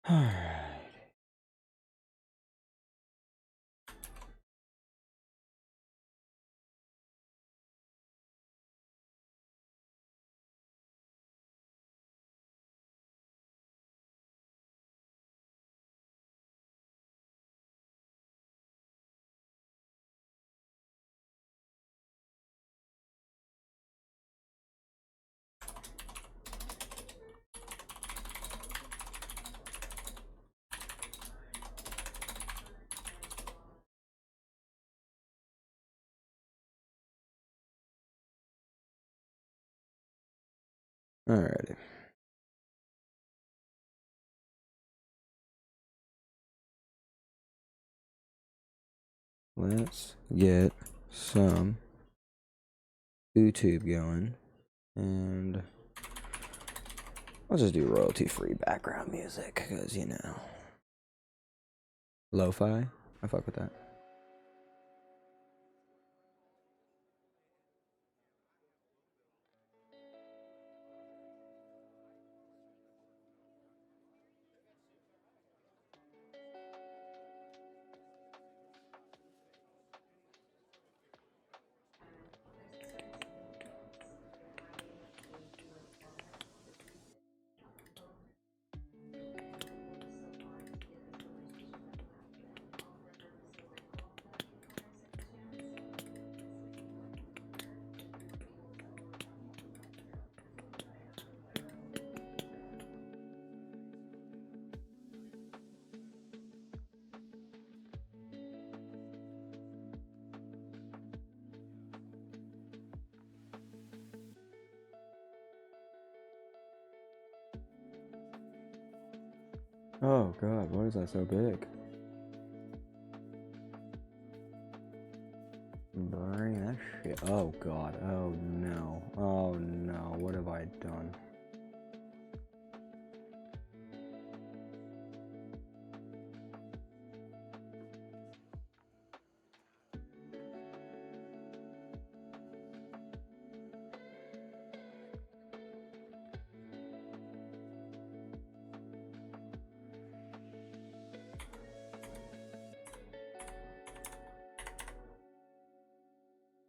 Alright. Alrighty. Let's get some YouTube going, and I'll just do royalty-free background music, because, you know, lo-fi, I fuck with that. Oh god, why is that so big? Blurring that shit. Oh god, oh no. Oh no, what have I done?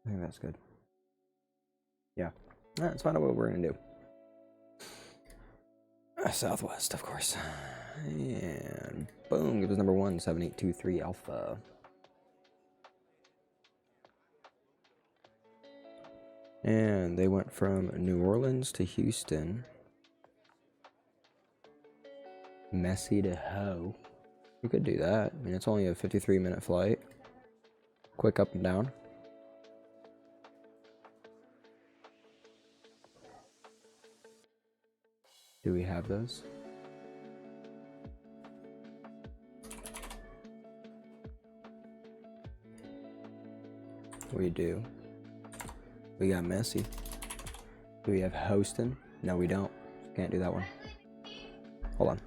I think that's good. Yeah. Let's find out what we're gonna do. Southwest, of course. And boom, give us number 17823 Alpha. And they went from New Orleans to Houston. Messy to Ho. We could do that. I mean, it's only a 53-minute flight. Quick up and down. Do we have those? We do. We got Messi. Do we have Houston? No, we don't. Can't do that one. Hold on.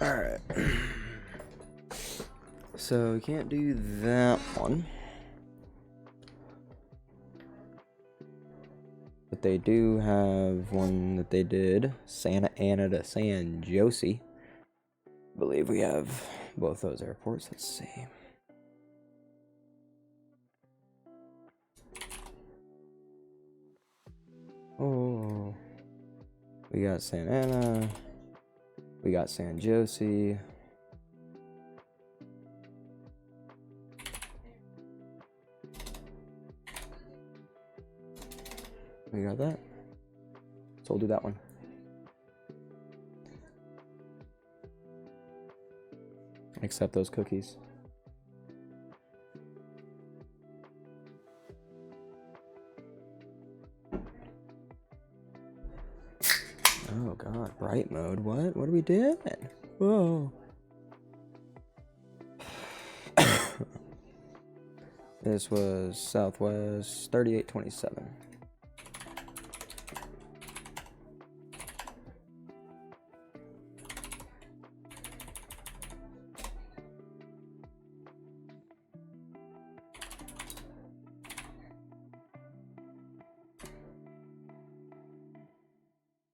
Alright. So we can't do that one. But they do have one that they did. Santa Ana to San Jose. I believe we have both those airports. Let's see. Oh. We got Santa Ana. We got San Jose. We got that. So we'll do that one. Accept those cookies. Oh god, bright mode. What? What are we doing? Whoa. This was Southwest 3827.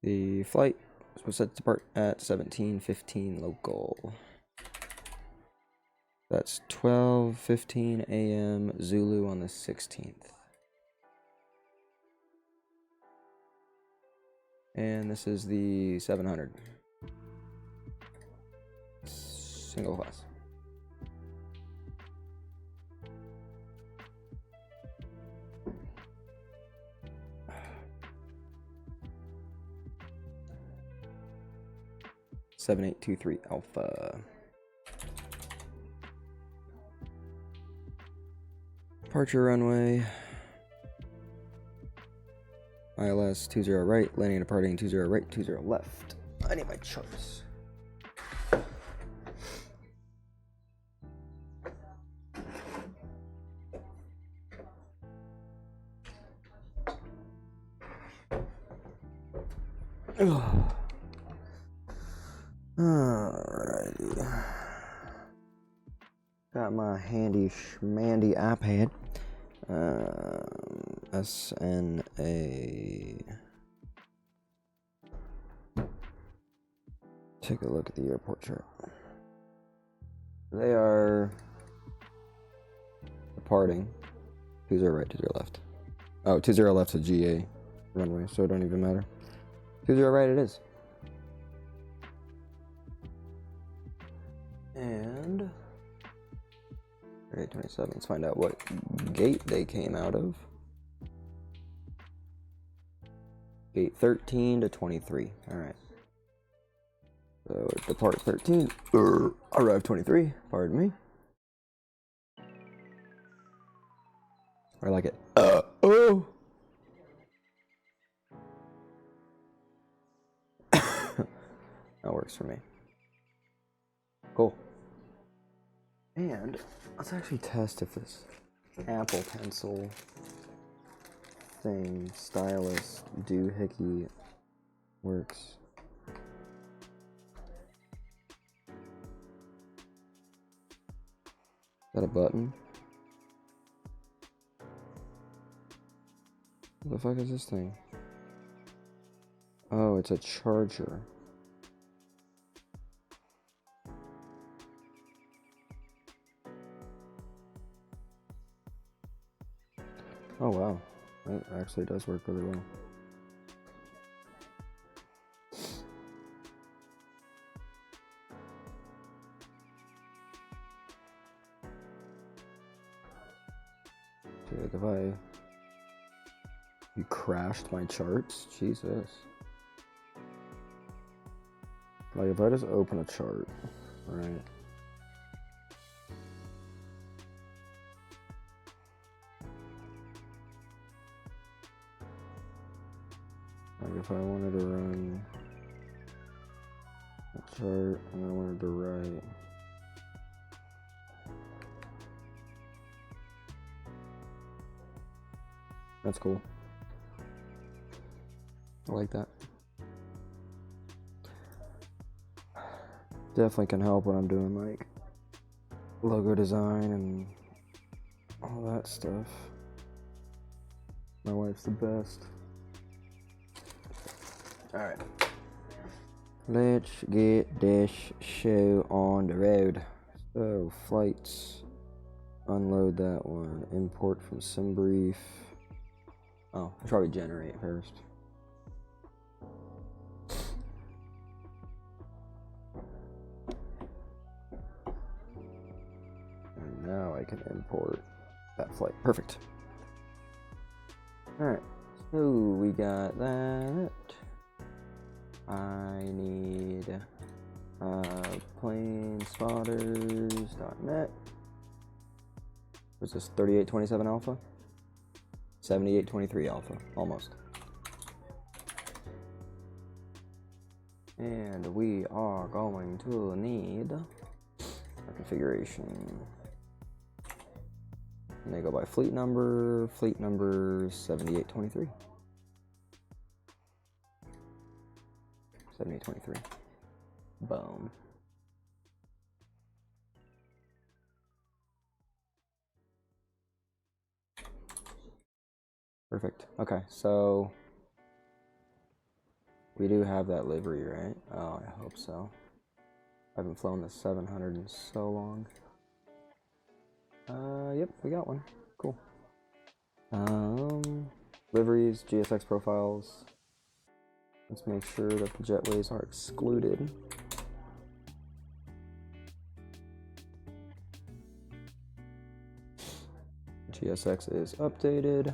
The flight was set to depart at 17:15 local. That's 12:15 a.m. Zulu on the 16th. And this is the 700. Single class. (7823) Alpha. Departure runway. ILS 20 right, landing and departing 20 right, 20 left. I need my charts. Alrighty. Got my handy schmandy iPad. SNA. Take a look at the airport chart. They are departing 20 right, 20 left. Oh, 20 left's a GA runway, so it don't even matter. 20 right it is. And 3827. Let's find out what gate they came out of. Gate 13 to 23. Alright. So depart 13. Arrive 23. Pardon me. I like it. Oh! That works for me. Cool. And let's actually test if this Apple Pencil thing, stylus, doohickey works. Is that a button? What the fuck is this thing? Oh, it's a charger. Oh wow, that actually does work really well. Dude, you crashed my charts? Jesus. Like if I just open a chart, right? Like if I wanted to run a chart and I wanted to write that's cool. I like that. Definitely can help when I'm doing like logo design and all that stuff. My wife's the best. Alright. Let's get this show on the road. So, flights. Unload that one. Import from SimBrief. Oh, I'll probably generate first. And now I can import that flight. Perfect. Alright, so we got that. I need planespotters.net. Was this 3827 alpha? 7823 alpha, almost. And we are going to need a configuration. And they go by fleet number 7823. 7823. Boom. Perfect. Okay, so we do have that livery, right? Oh, I hope so. I haven't flown the 700 in so long. Yep, we got one. Cool. Liveries, GSX profiles. Let's make sure that the jetways are excluded. GSX is updated.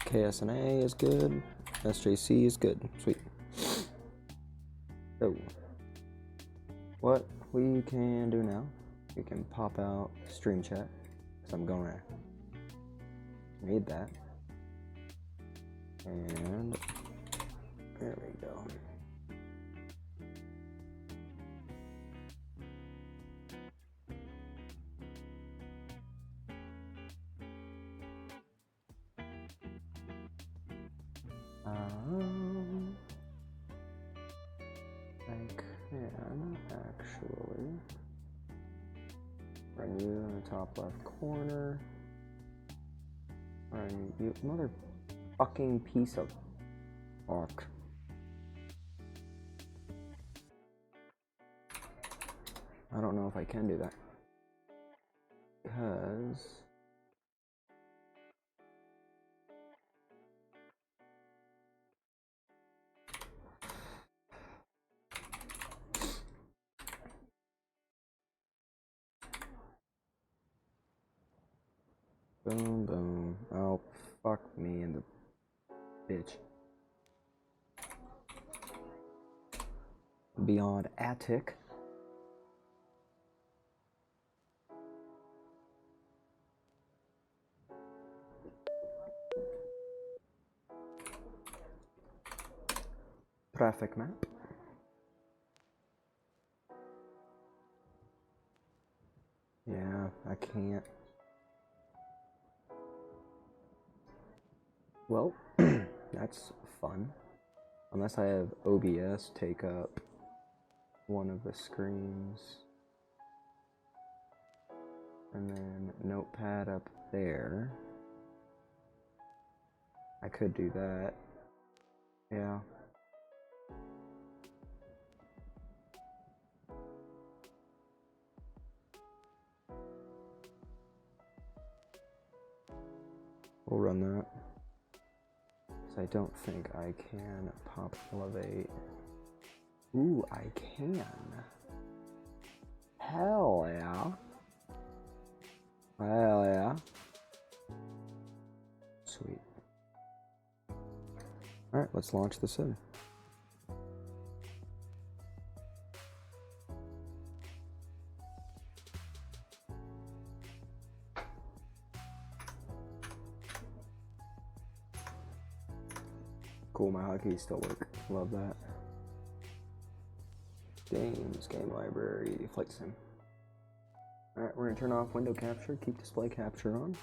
KSNA is good. SJC is good. Sweet. So, what we can do now, we can pop out stream chat, because I'm going to need that. And there we go. I can actually run you in the top left corner. Run you, motherfucking piece of fuck. I don't know if I can do that. Because boom, boom. Oh, fuck me in the bitch. Beyond attic. Traffic map. Yeah, I can't. Well, that's fun. Unless I have OBS take up one of the screens. And then Notepad up there. I could do that. Yeah. We'll run that. So I don't think I can pop elevate. Ooh, I can. Hell yeah. Hell yeah. Sweet. Alright, let's launch the sim. Cool, my hotkeys still work. Love that. Games, game library, flight sim. Alright, we're gonna turn off window capture, keep display capture on.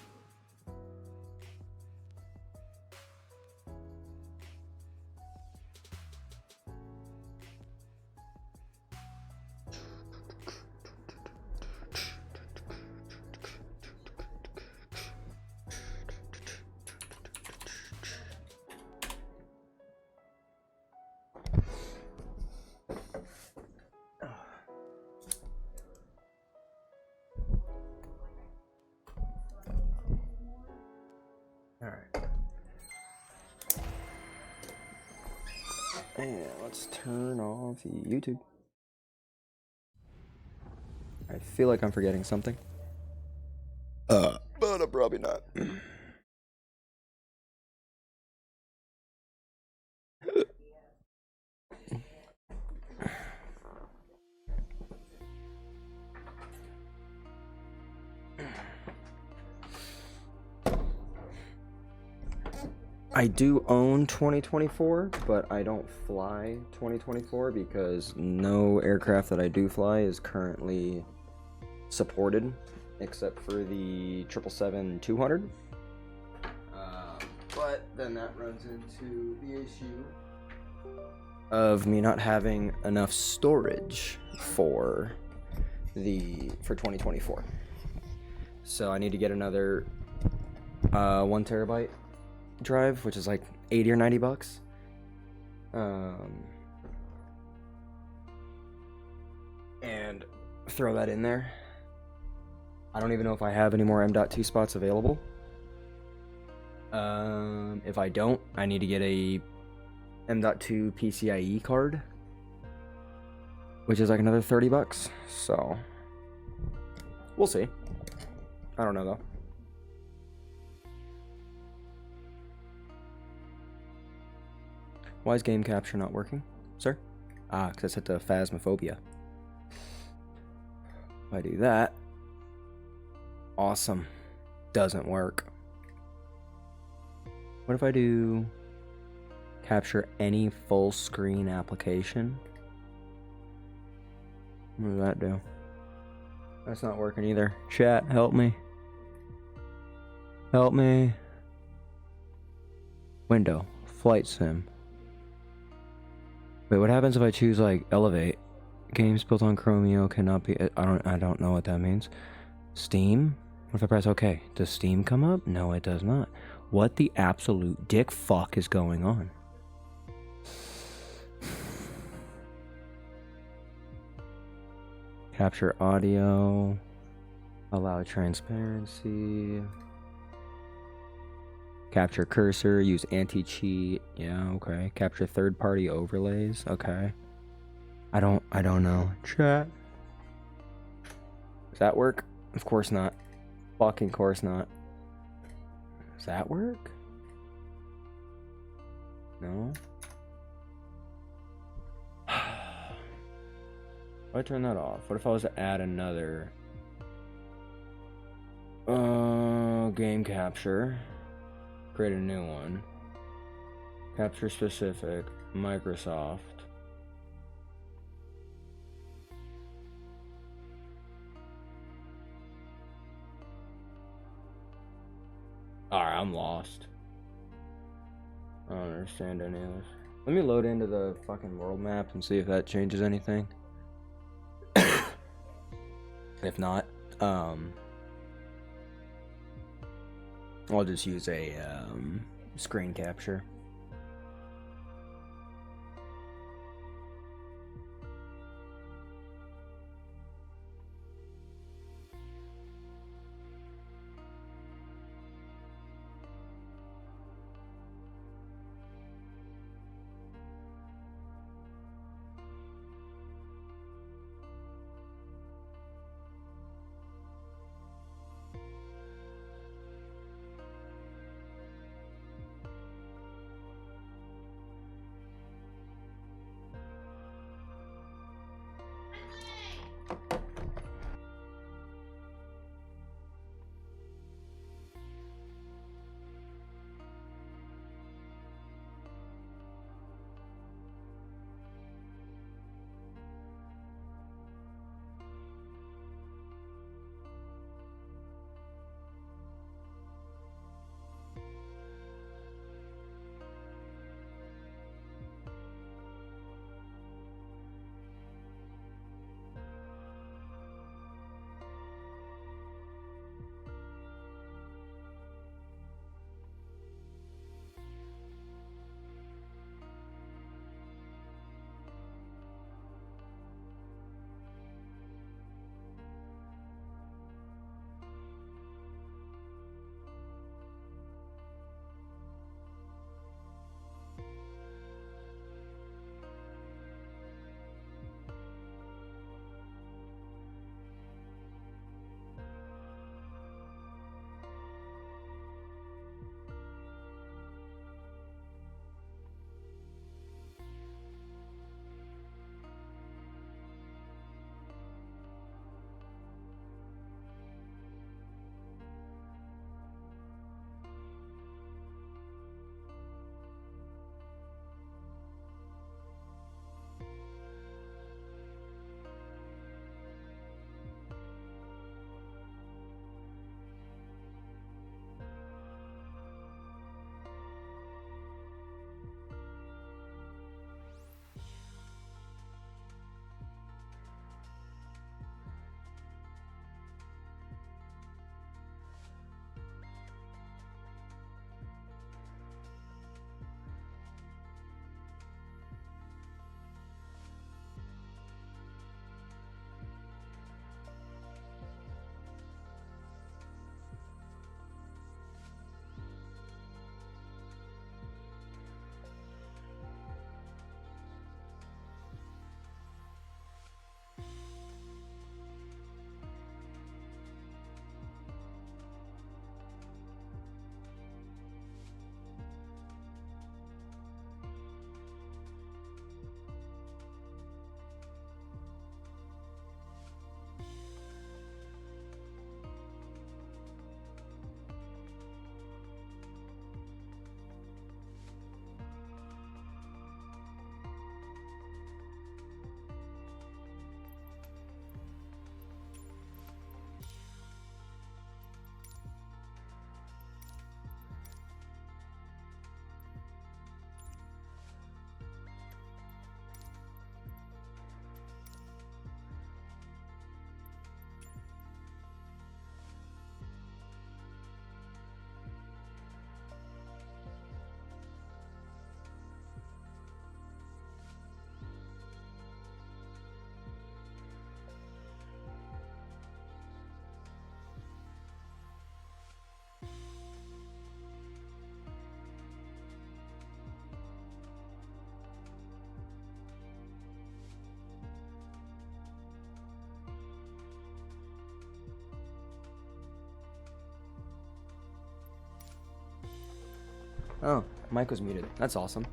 Alright. And let's turn off YouTube. I feel like I'm forgetting something. But I'm probably not. I do own 2024, but I don't fly 2024 because no aircraft that I do fly is currently supported, except for the 777-200. But then that runs into the issue of me not having enough storage for 2024. So I need to get another 1 terabyte drive, which is like 80 or 90 bucks. And throw that in there. I don't even know if I have any more M.2 spots available. If I don't, I need to get a M.2 PCIe card, which is like another 30 bucks. So we'll see. I don't know though. Why is game capture not working, sir? Because I set to Phasmophobia. If I do that, awesome. Doesn't work. What if I do capture any full screen application? What does that do? That's not working either. Chat, help me. Help me. Window, flight sim. Wait, what happens if I choose like Elevate? Games built on Chromio cannot be. I don't know what that means. Steam? What if I press OK? Does Steam come up? No, it does not. What the absolute dick fuck is going on? Capture audio. Allow transparency. Capture cursor, use anti-cheat. Yeah, okay. Capture third-party overlays. Okay. I don't know. Chat. Does that work? Of course not. Fucking course not. Does that work? No. If I turn that off, what if I was to add another game capture? Create a new one. Capture specific. Microsoft. Alright, I'm lost. I don't understand any of this. Let me load into the fucking world map and see if that changes anything. If not, I'll just use a screen capture. Oh, mic was muted. That's awesome.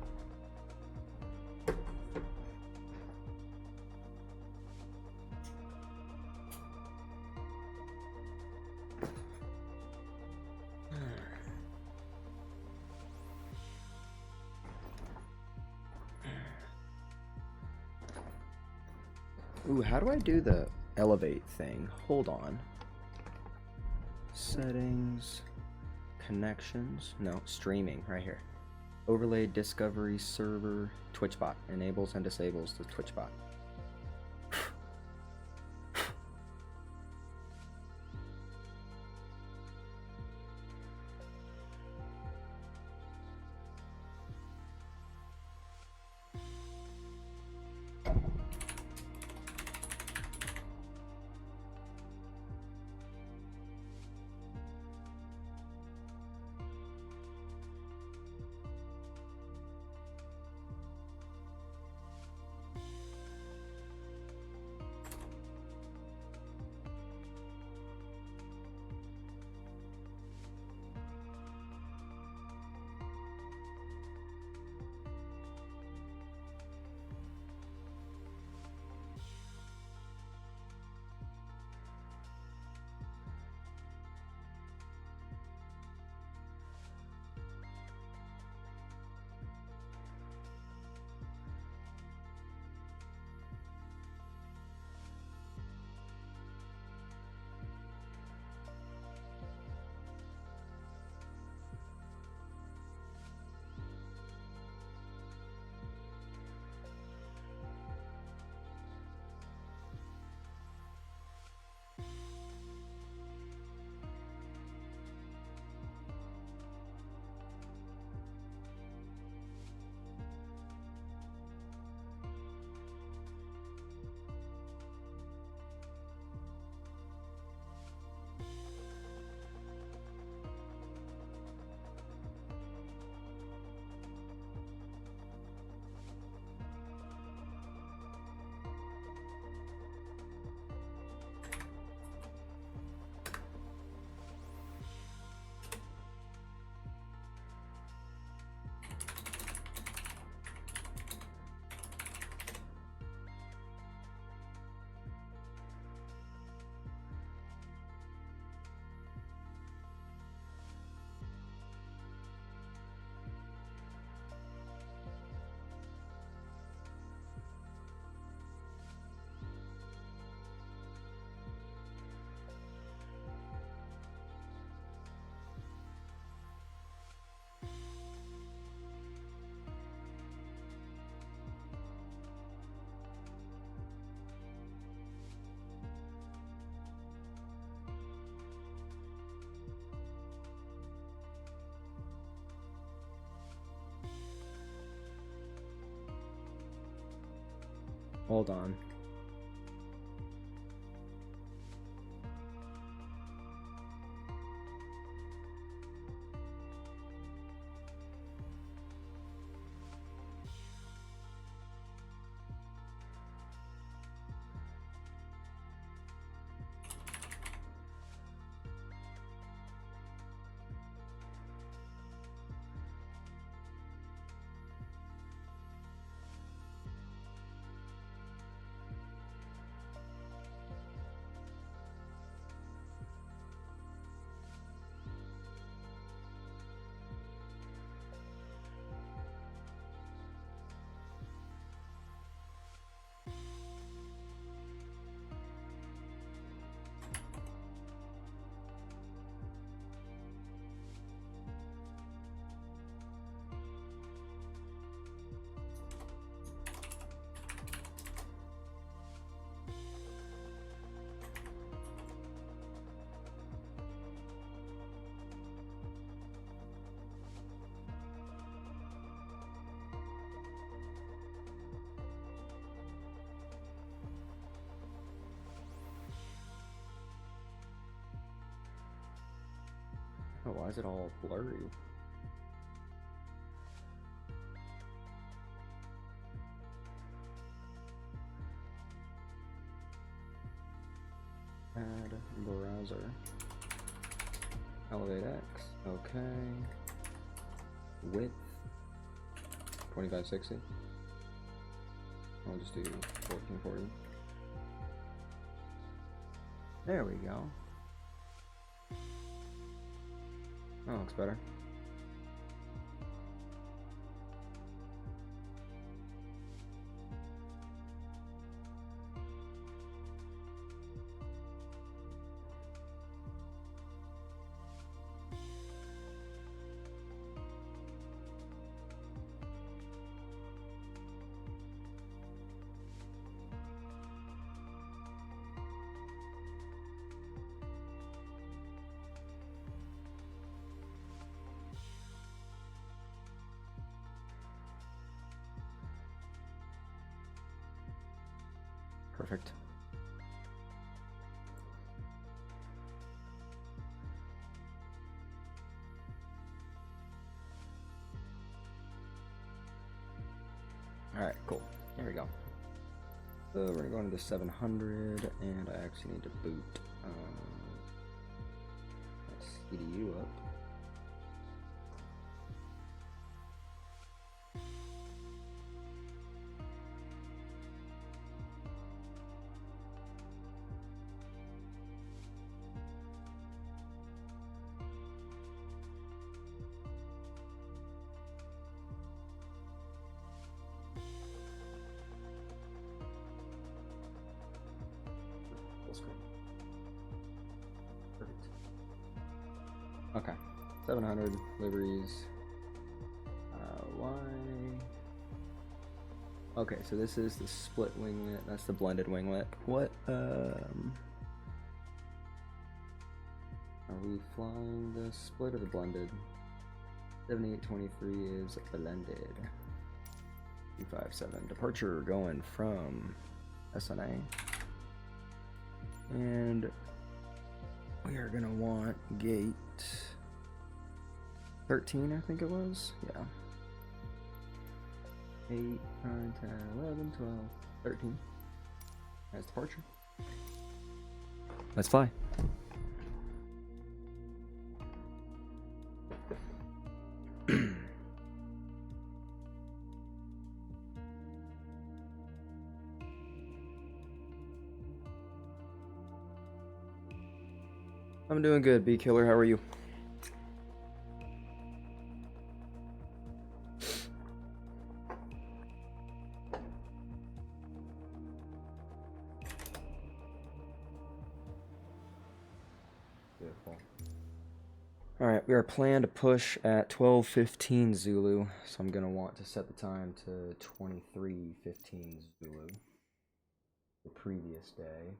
Ooh, how do I do the elevate thing? Hold on. Settings, connections, no, streaming, right here. Overlay discovery server, TwitchBot, enables and disables the TwitchBot. Hold on. Oh, why is it all blurry? Add browser. Elevate X. Okay. width 2560. I'll just do 1440. There we go. That looks better. Perfect. Alright, cool. There we go. So we're gonna go into the 700, and I actually need to boot my CDU up. Perfect. Okay, 700 liveries. Why? Okay, so this is the split winglet. That's the blended winglet. What? Are we flying the split or the blended? 7823 is blended. 257 departure going from SNA. And we are gonna want gate 13, I think it was. Yeah. 8, 9, 10, 11, 12, 13. That's departure. Let's fly. I'm doing good, B Killer. How are you? Beautiful. All right, we are planned to push at 12:15 Zulu, so I'm gonna want to set the time to 23:15 Zulu. The previous day.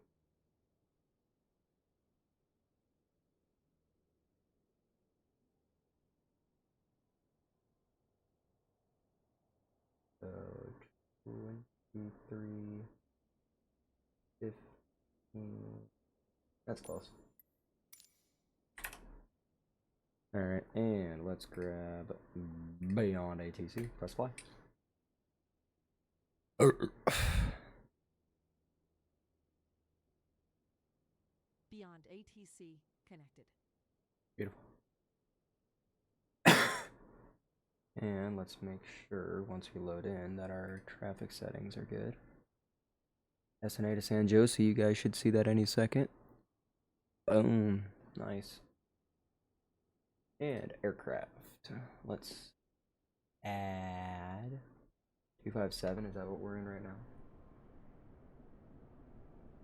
So 23:15. That's close. Alright, and let's grab Beyond ATC. Press fly. Beyond ATC connected. Beautiful. And let's make sure once we load in that our traffic settings are good. SNA to San Jose, you guys should see that any second. Boom. Nice. And aircraft. Let's add 257. Is that what we're in right now?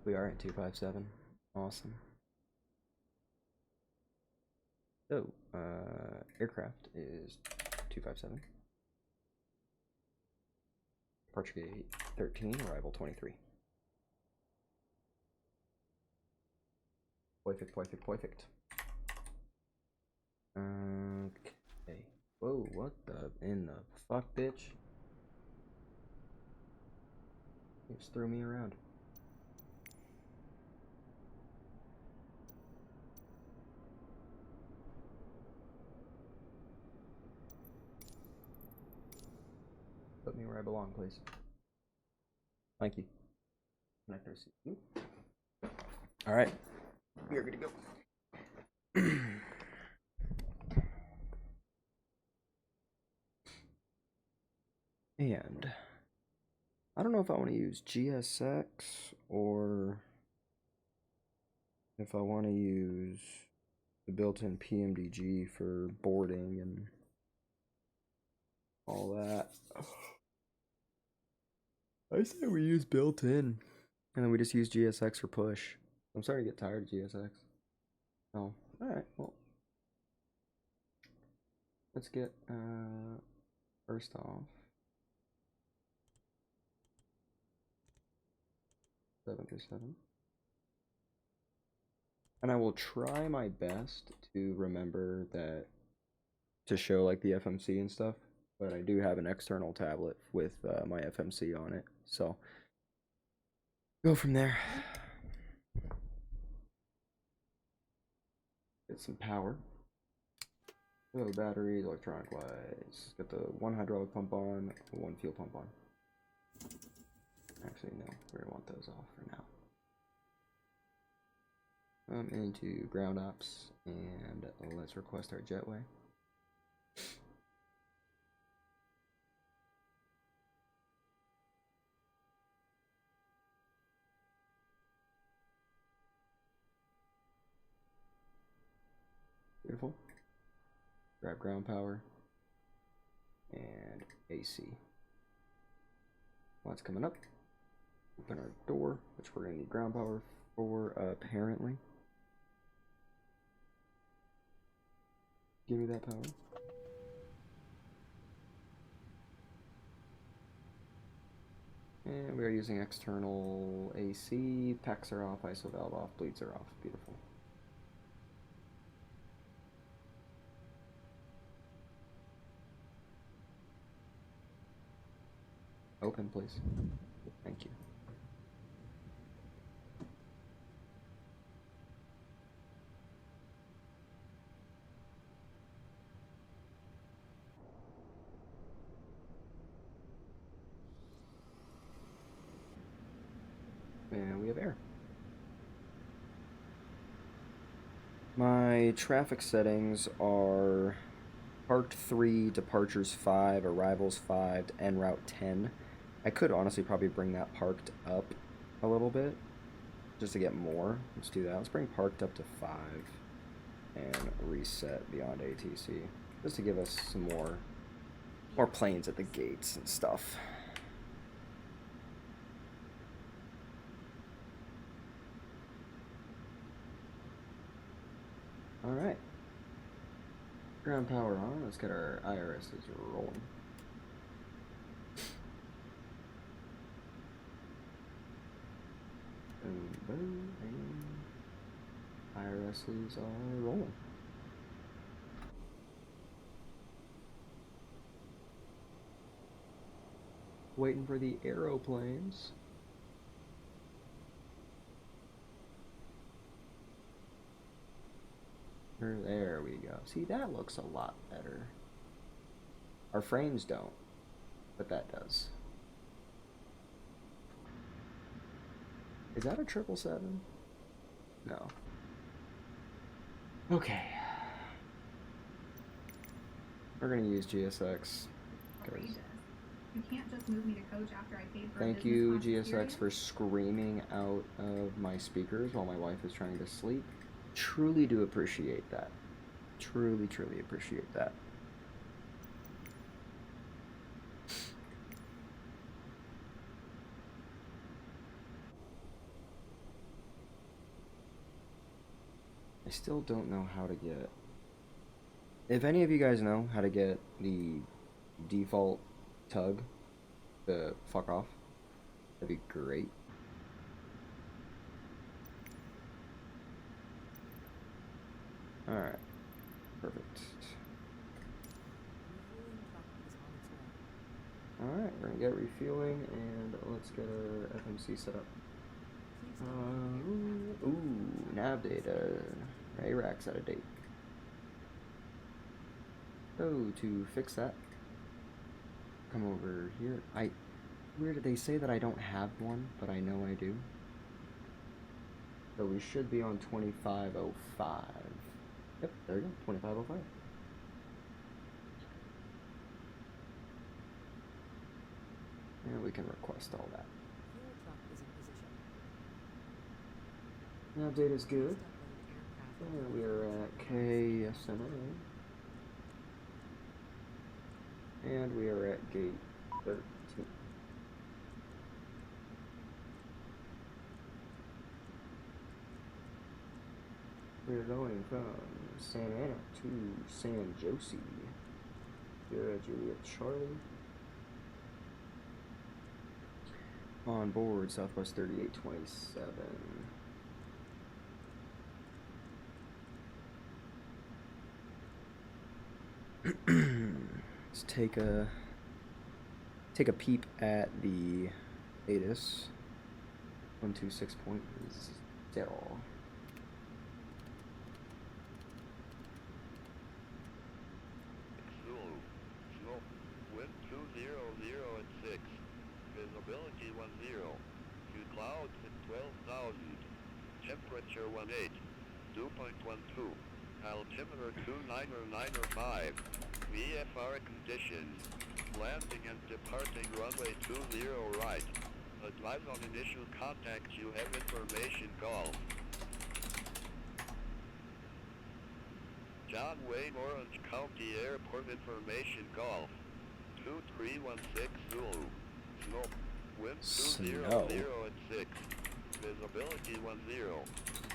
We are at 257. Awesome. So, aircraft is 257. Departure gate 13, arrival 23. Perfect. Okay. Whoa, what the in the fuck, bitch? You just threw me around. Put me where I belong, please. Thank you. Connector CPU. Alright. We are good to go. And I don't know if I want to use GSX or if I want to use the built-in PMDG for boarding and all that. I say we use built-in, and then we just use GSX for push. I'm starting to get tired of GSX. Oh, alright, well. Let's get, first off, 737. And I will try my best to remember that, to show like the FMC and stuff. But I do have an external tablet with my FMC on it, so go from there. Get some power. So batteries, electronic lights. Get the one hydraulic pump on, one fuel pump on. Actually, no, we're gonna want those off for now. Into ground ops, and let's request our jetway. Beautiful. Grab ground power and AC. Well, that's coming up. Open our door, which we're gonna need ground power for, apparently. Give me that power. And we are using external AC. Packs are off, ISO valve off, bleeds are off. Beautiful. Open, please. Thank you. And we have air. My traffic settings are parked 3, departures 5, arrivals 5, en route 10. I could honestly probably bring that parked up a little bit just to get more. Let's do that. Let's bring parked up to 5 and reset beyond ATC just to give us some more planes at the gates and stuff. All right. Ground power on. Let's get our IRSs rolling. Boom, boom, and IRSs are rolling. Waiting for the aeroplanes. There we go. See, that looks a lot better. Our frames don't, but that does. Is that a 777? No. Okay. We're gonna use GSX. You can't just move me to coach after I paid for Thank you, GSX, for screaming out of my speakers while my wife is trying to sleep. Truly do appreciate that. Truly, truly appreciate that. I still don't know how to get... If any of you guys know how to get the default tug to fuck off, that'd be great. Alright. Perfect. Alright, we're gonna get refueling and let's get our FMC set up. Ooh, nav data. ARAC's out of date. So to fix that, come over here. Where did they say that I don't have one, but I know I do? So we should be on 2505. Yep, there you go, 2505. And we can request all that. Fuel truck is in position. Now data's good. Please And upload aircraft we are at KSNA. And we are at gate 13. We're going from Santa Ana to San Jose. Sierra Juliet Charlie. On board Southwest 3827. Let's take a peep at the ATIS 126.0. Wind 200 at 6. Visibility 10. Few clouds at 12,000. Temperature 18. Dew point 12. Altimeter 29905. VFR conditions. Landing and departing runway 20 right. Advise on initial contact. You have information. Golf. John Wayne, Orange County Airport information. Golf. 2316 Zulu. Snow. Wind 200 at 6. Visibility 10.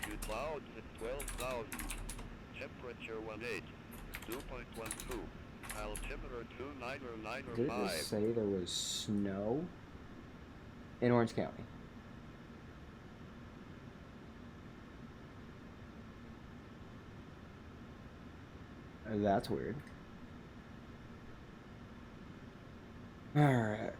Few clouds at 12,000. Temperature 18. Dew point 12. Altimeter 29905. Did it just say there was snow in Orange County? That's weird. Alright.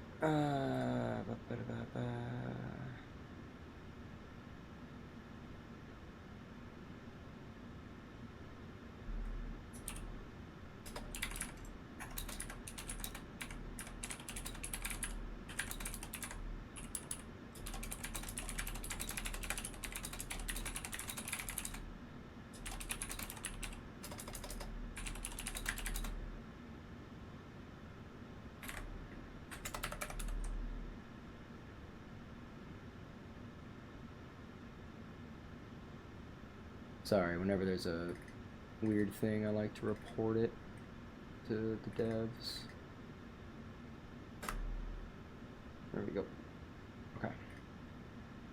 Sorry, whenever there's a weird thing, I like to report it to the devs. There we go. Okay.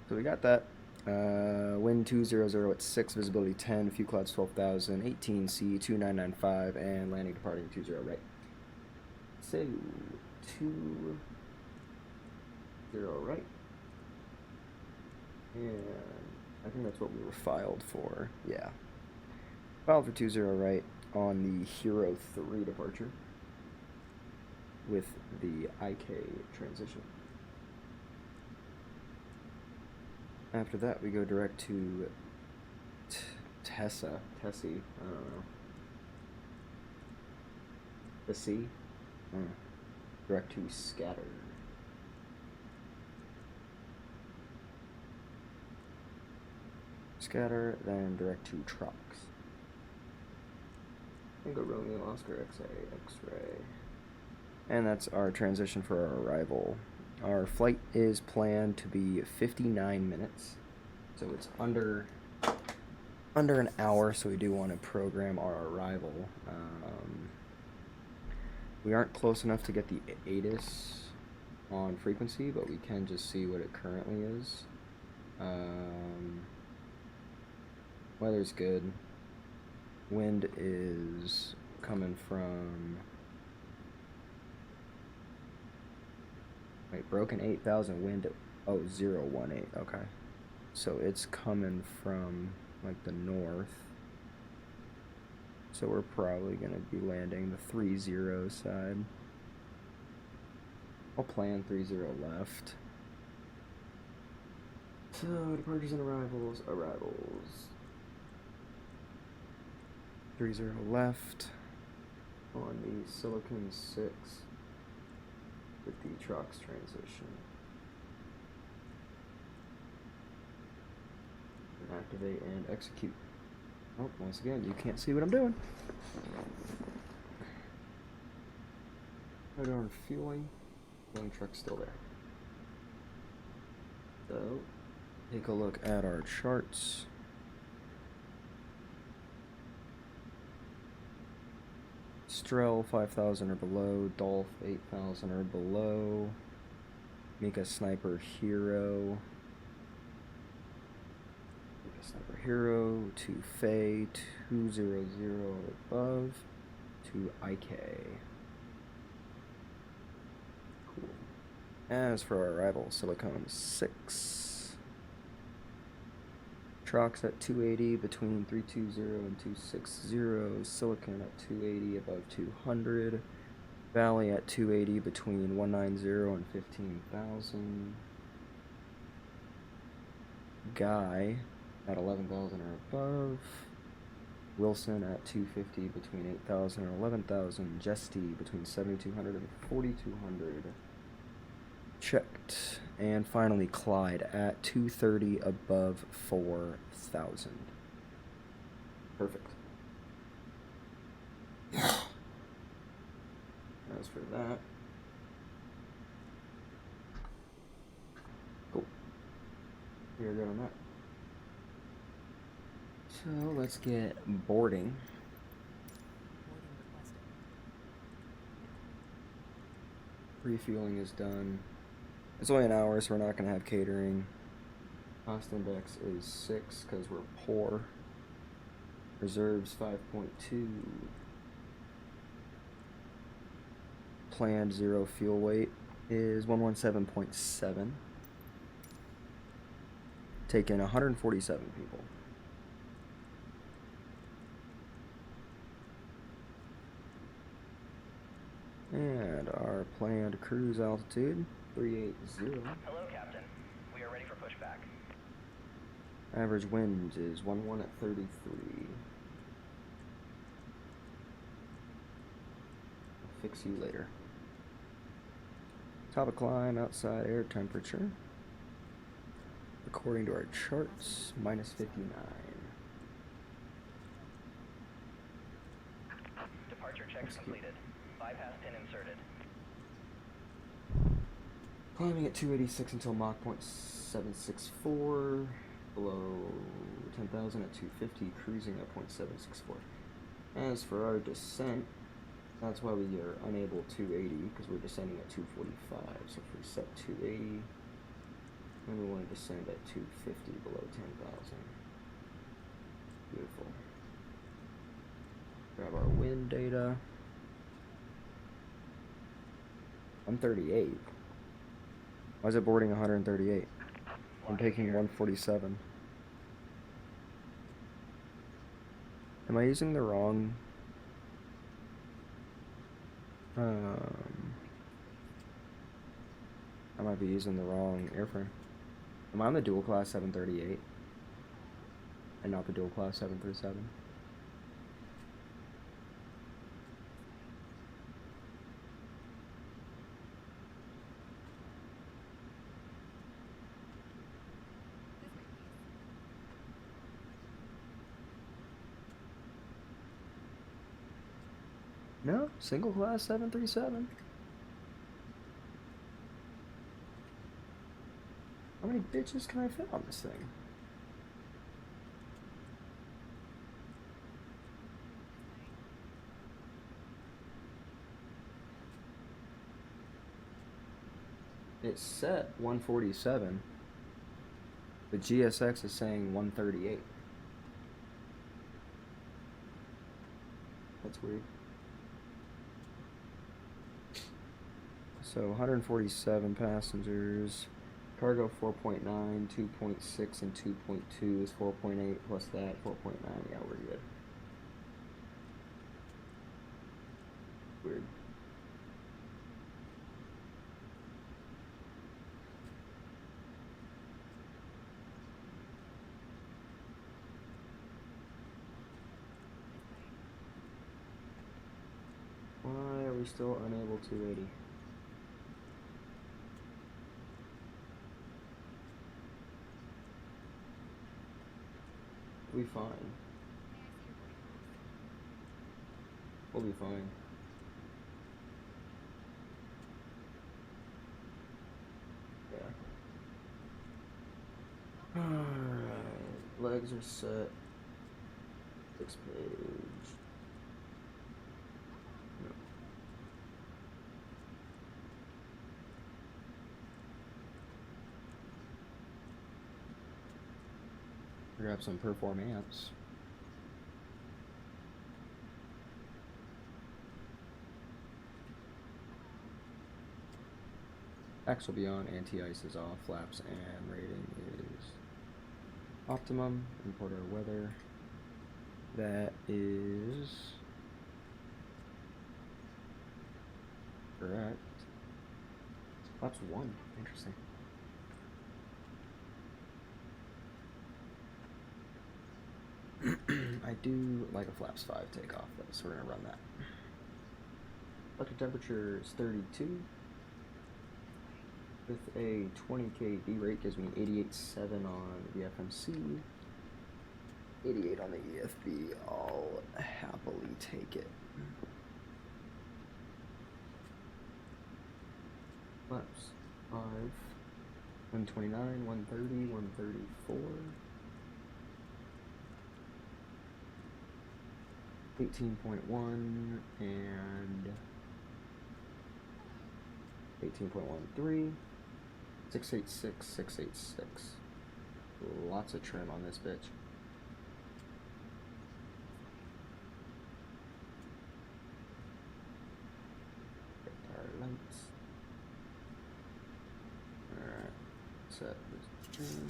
So we got that. Wind 200 at 6, visibility 10, few clouds 12,000, 18C 2995, and landing departing 20 right. So, 20 right. And I think that's what we were filed for. Yeah. Filed for 20 right on the Hero 3 departure with the IK transition. After that, we go direct to Tessie, I don't know. The C? Direct to Scatter. Scatter, then direct to Trucks. Tango Romeo Oscar XA X-Ray. And that's our transition for our arrival. Our flight is planned to be 59 minutes, so it's under an hour, so we do want to program our arrival. We aren't close enough to get the ATIS on frequency, but we can just see what it currently is. Weather's good. Wind is coming from... Wait, broken 8,000 wind at 018, okay. So it's coming from, like, the north. So we're probably going to be landing the 30 side. I'll plan 30 left. So, departures and arrivals. 30 left on the Silicon 6. With the trucks transition. And activate and execute. Oh, once again, you can't see what I'm doing. Right on fueling. Filling truck's still there. So, take a look at our charts. Strel 5,000 or below, Dolph 8,000 or below, Mika Sniper Hero, to Faye 200 or above, to IK. Cool. As for our rival, Silicone 6. Trox at 280 between 320 and 260. Silicon at 280 above 200. Valley at 280 between 190 and 15,000. Guy at 11,000 or above. Wilson at 250 between 8,000 and 11,000. Jesty between 7,200 and 4,200. Checked. And finally Clyde at 230 above 4,000. Perfect. As for that, cool. We are good on that. So let's get boarding. Boarding requested. Refueling is done. It's only an hour, so we're not going to have catering. Cost index is 6 because we're poor. Reserves 5.2. Planned zero fuel weight is 117.7. Taken 147 people. And our planned cruise altitude 380. Hello, Captain. We are ready for pushback. Average wind is 11 at 33. I'll fix you later. Top of climb, outside air temperature. According to our charts, minus 59. Departure checks completed. Bypass pin inserted. Climbing at 286 until Mach 0.764. Below 10,000 at 250. Cruising at 0.764. As for our descent, that's why we are unable 280, because we're descending at 245. So if we set 280, then we want to descend at 250 below 10,000. Beautiful. Grab our wind data. 138. Why is it boarding 138? I'm taking 147. Am I using the wrong... I might be using the wrong airframe. Am I on the dual class 738 and not the dual class 737? No, single class 737. How many bitches can I fit on this thing? It's set 147. The GSX is saying 138. That's weird. So 147 passengers. Cargo 4.9, 2.6, and 2.2 is 4.8 plus that 4.9. Yeah, we're good. Weird. Why are we still unable 280? We'll be fine. We'll be fine. Legs are set. 6-page. No. Grab some performance. Axe will be on, anti-ice is off, flaps and rating is optimum. Import our weather. That is correct. Flaps 1, interesting. I do like a flaps 5 takeoff though, so we're gonna run that. Electric temperature is 32. With a 20 kV rate gives me 88.7 on the FMC. 88 on the EFB, I'll happily take it. Flaps 5, 129, 130, 134. 18.1 and 18.13. 686, 686. Lots of trim on this bitch. Lights. Alright, set this trim.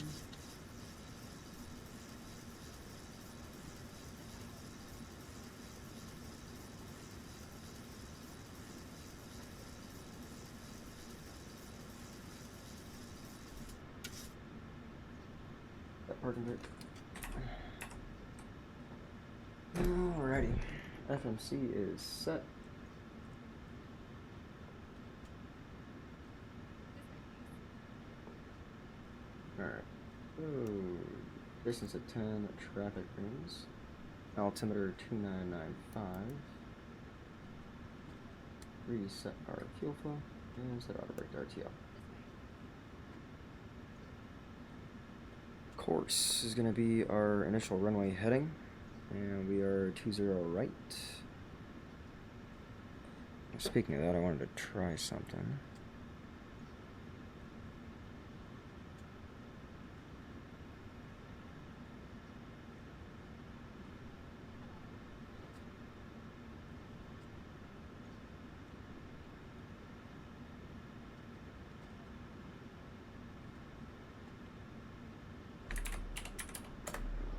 That parking brake. Alrighty, FMC is set. Alright. Distance at 10, traffic rings. Altimeter 2995. Reset our fuel flow and set auto brake to RTO. Course is going to be our initial runway heading, and we are 20 right. Speaking of that, I wanted to try something.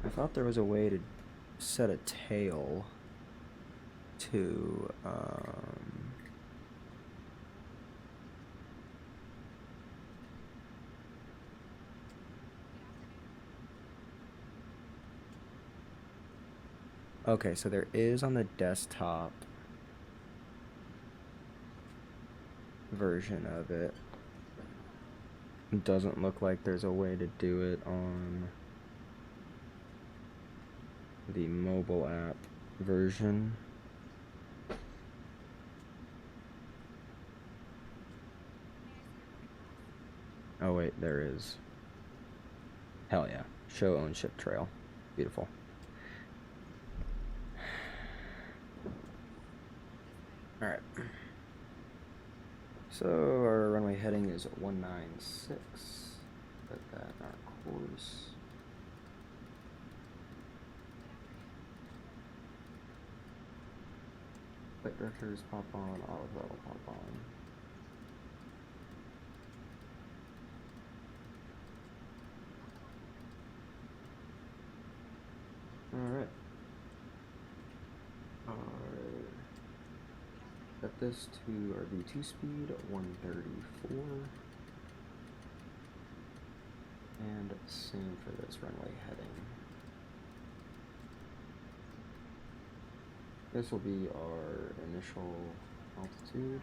I thought there was a way to set a tail to okay, so there is on the desktop version of it. It doesn't look like there's a way to do it on the mobile app version. Oh wait, there is. Hell yeah. Show ownership trail. Beautiful. Alright. So our runway heading is 196. Put that in our course. Flight directors pop on, auto throttle pop on. Alright. Set this to our V2 speed, 134. And same for this runway heading. This will be our initial altitude.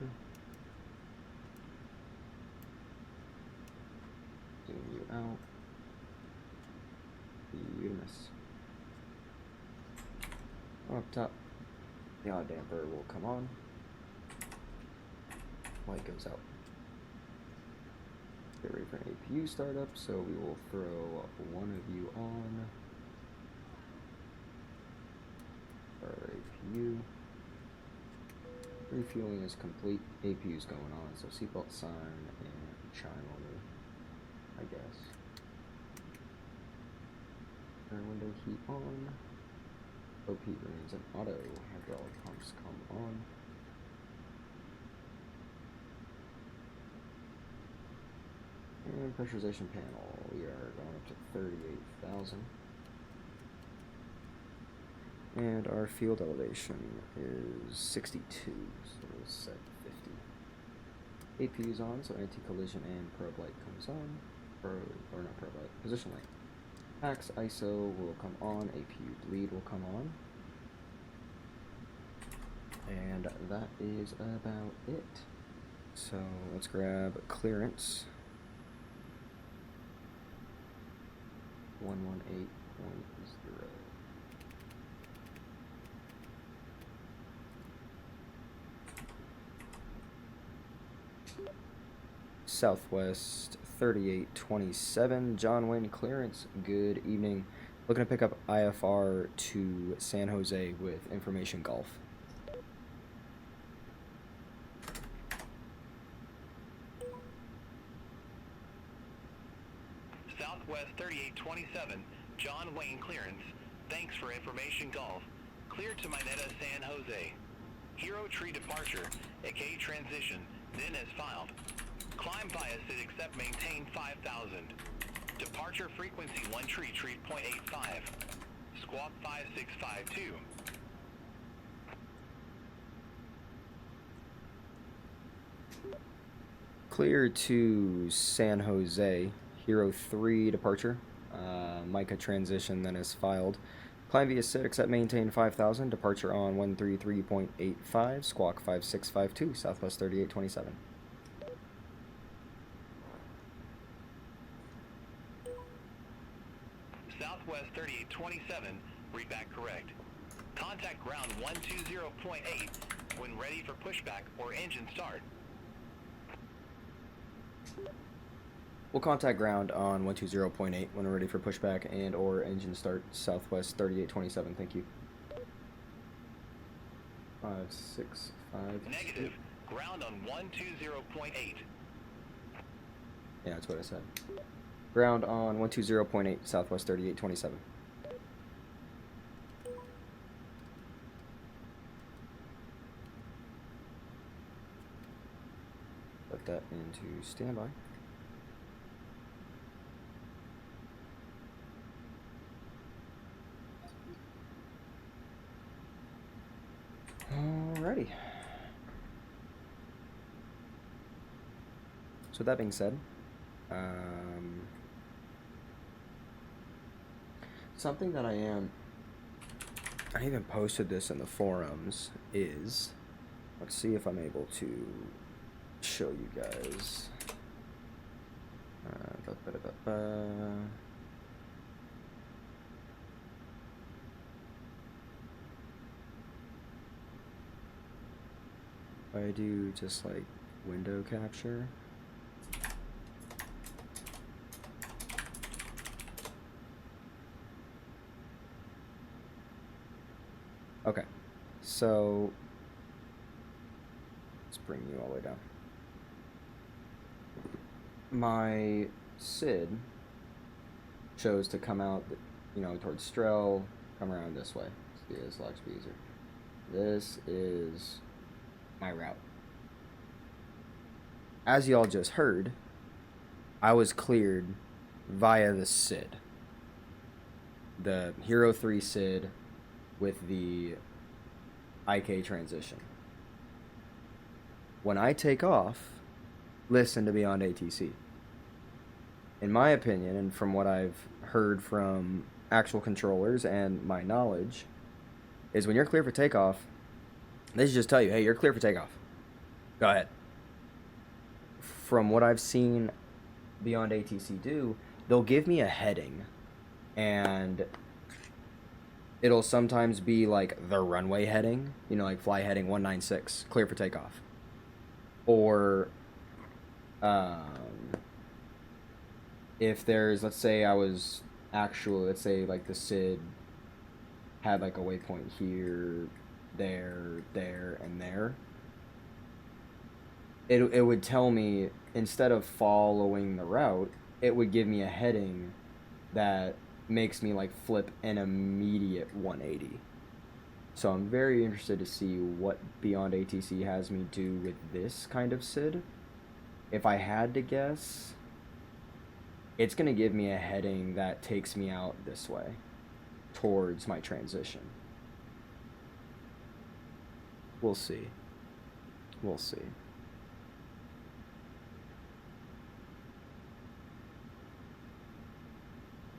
Zoom you out. Beautimous. Up top, the yaw damper will come on. Light goes out. Get ready for an APU startup, so we will throw one of you on. APU. Refueling is complete. APU is going on, so seatbelt sign and chime only, I guess. Rear window heat on. OP remains in auto. Hydraulic pumps come on. And pressurization panel, we are going up to 38,000. And our field elevation is 62, so we'll set 50. APU is on, so anti-collision and probe light comes on. Not probe light, position light. Max ISO will come on, APU bleed will come on. And that is about it. So let's grab clearance. 118.0. Southwest 3827, John Wayne clearance. Good evening. Looking to pick up IFR to San Jose with information golf. Southwest 3827, John Wayne clearance. Thanks for information golf. Clear to Mineta San Jose. Hero tree departure, aka transition, then as filed. Climb via SID except maintain 5,000. Departure frequency 1 tree 0.85. Squawk 5652. Clear to San Jose. Hero 3 departure. Micah transition then is filed. Climb via SID except maintain 5,000. Departure on 133.85. Squawk 5652. Southwest 3827. Southwest 3827, read back correct. Contact ground 120.8 when ready for pushback or engine start. We'll contact ground on 120.8 when we're ready for pushback and or engine start. Southwest 3827, thank you. 565. Negative. Ground on 120.8. Yeah, that's what I said. Ground on 120.8, Southwest 3827. Put that into standby. Alrighty. So that being said, something that I even posted this in the forums is, let's see if I'm able to show you guys. I do just like window capture. Okay, so let's bring you all the way down. My SID chose to come out, towards Strel, come around this way. This looks easier. This is my route. As y'all just heard, I was cleared via the SID. The Hero 3 SID with the IK transition. When I take off, listen to Beyond ATC. In my opinion, and from what I've heard from actual controllers and my knowledge, is when you're clear for takeoff, they should just tell you, hey, you're clear for takeoff. Go ahead. From what I've seen Beyond ATC do, they'll give me a heading, and it'll sometimes be like the runway heading, like fly heading 196, clear for takeoff. Or if there's, let's say like the SID had like a waypoint here, there, and there, it would tell me, instead of following the route, it would give me a heading that makes me like flip an immediate 180. So I'm very interested to see what Beyond ATC has me do with this kind of SID. If I had to guess, it's going to give me a heading that takes me out this way towards my transition. We'll see. We'll see.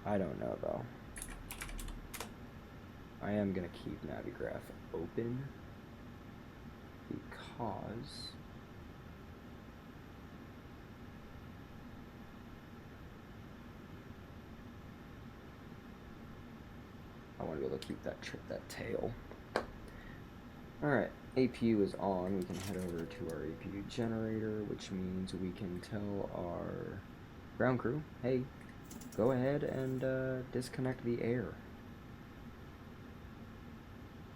I don't know though. I am gonna keep Navigraph open because I want to be able to keep that tail. Alright, APU is on. We can head over to our APU generator, which means we can tell our ground crew, hey, go ahead and disconnect the air.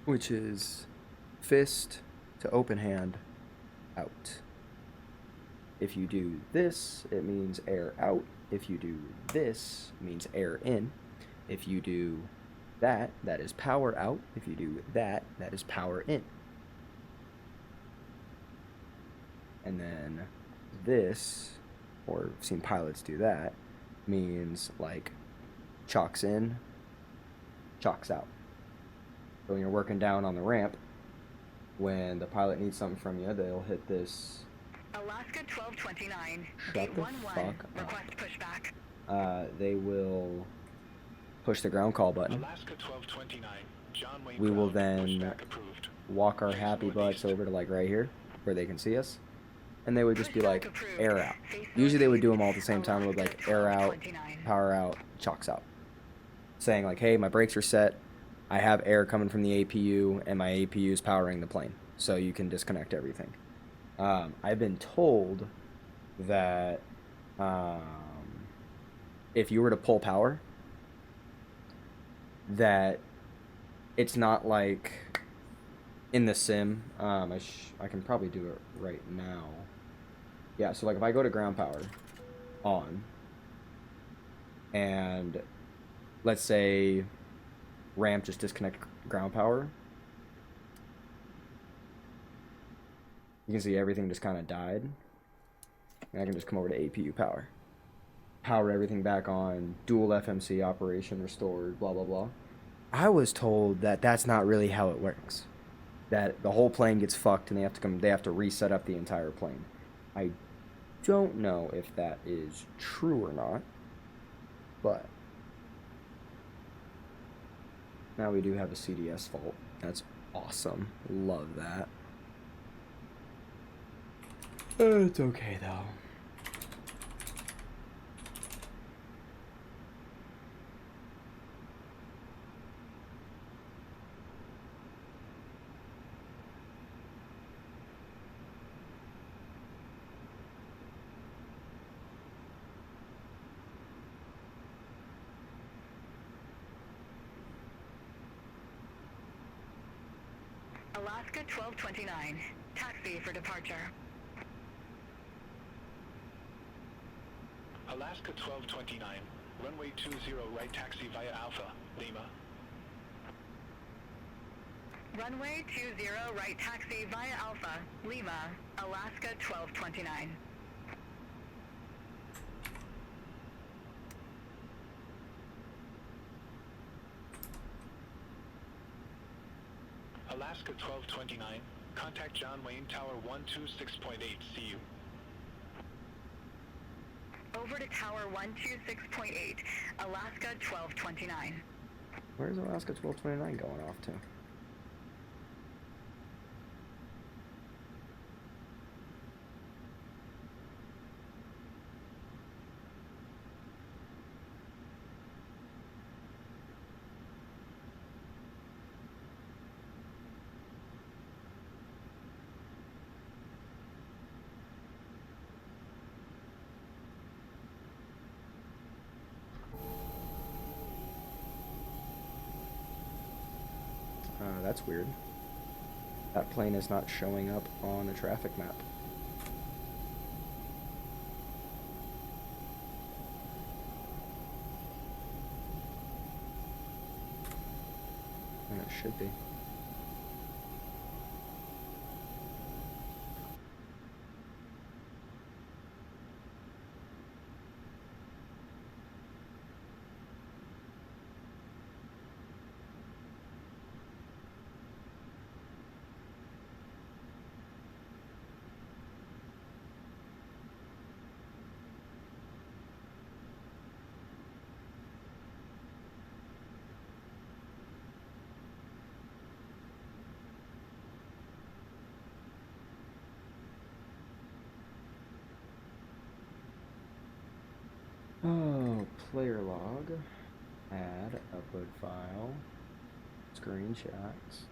Which is fist to open hand out. If you do this, it means air out. If you do this, it means air in. If you do that, that is power out. If you do that, that is power in. And then this, or I've seen pilots do that, means like chocks in, chocks out. So when you're working down on the ramp, when the pilot needs something from you, they'll hit this. Alaska 1229. Shut the fuck Request pushback. They will push the ground call button. Alaska 1229. John Wayne We will ground, then pushback approved. walk our happy butts over to like right here, where they can see us, and they would just be like air out. Usually they would do them all at the same time. It would be like air out, power out, chocks out, saying like, hey, my brakes are set. I have air coming from the APU, and my APU is powering the plane, so you can disconnect everything. I've been told that if you were to pull power, that it's not like in the sim. I can probably do it right now. Yeah, so like if I go to ground power on, and let's say ramp just disconnect ground power, you can see everything just kind of died. And I can just come over to APU power. Power everything back on, dual FMC operation restored, blah, blah, blah. I was told that that's not really how it works. That the whole plane gets fucked and they have to reset up the entire plane. I don't know if that is true or not, but now we do have a CDS fault. That's awesome. Love that. It's okay though. Alaska 1229. Taxi for departure. Alaska 1229. Runway 20 right taxi via Alpha, Lima. Runway 20 right taxi via Alpha, Lima, Alaska 1229. Alaska 1229. Contact John Wayne Tower 126.8. See you. Over to Tower 126.8, Alaska 1229. Where's Alaska 1229 going off to? That's weird. That plane is not showing up on the traffic map. And it should be. Oh, player log, add, upload file, screenshots.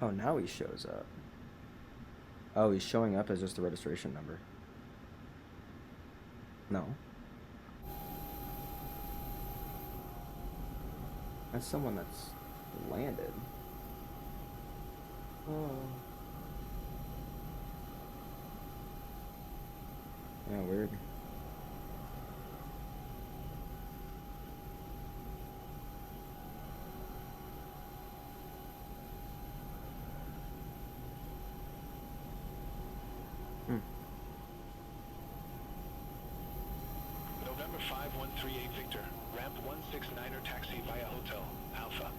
Oh, now he shows up. Oh, he's showing up as just the registration number. No. That's someone that's landed. Oh. Yeah, weird. November 5138 Victor, ramp 169er taxi via hotel, Alpha.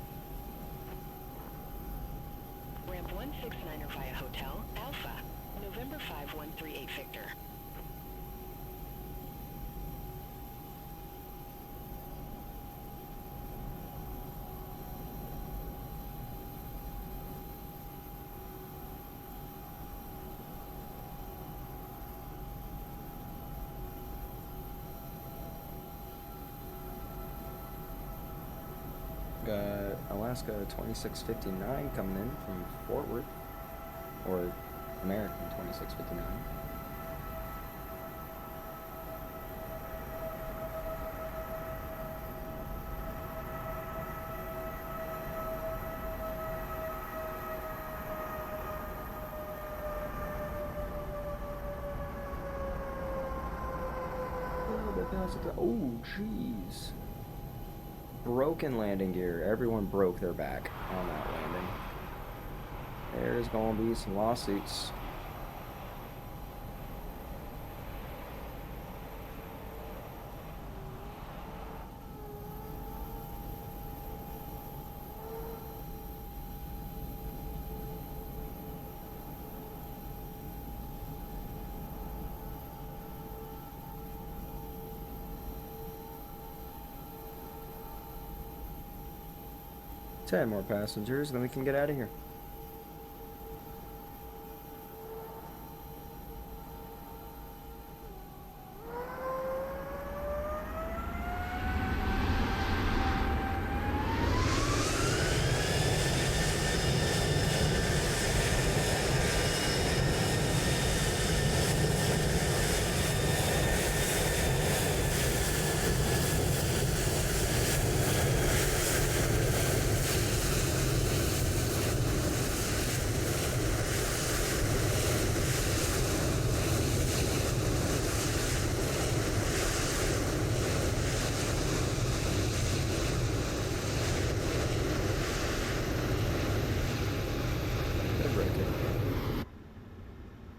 Ramp 169er via hotel, Alpha. November 5138 Victor. Got Alaska 2659 coming in from Fort Worth, or American 2659. Oh, jeez. Broken landing gear. Everyone broke their back on that landing. There's gonna be some lawsuits. Ten more passengers, then we can get out of here.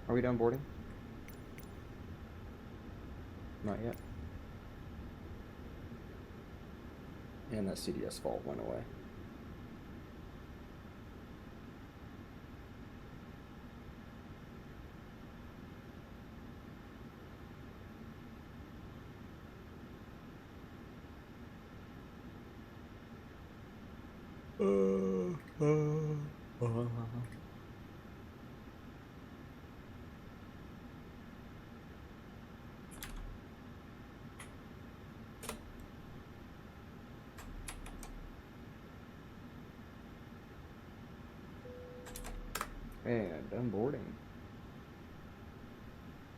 Are we done boarding? Not yet. And that CDS fault went away. And unboarding.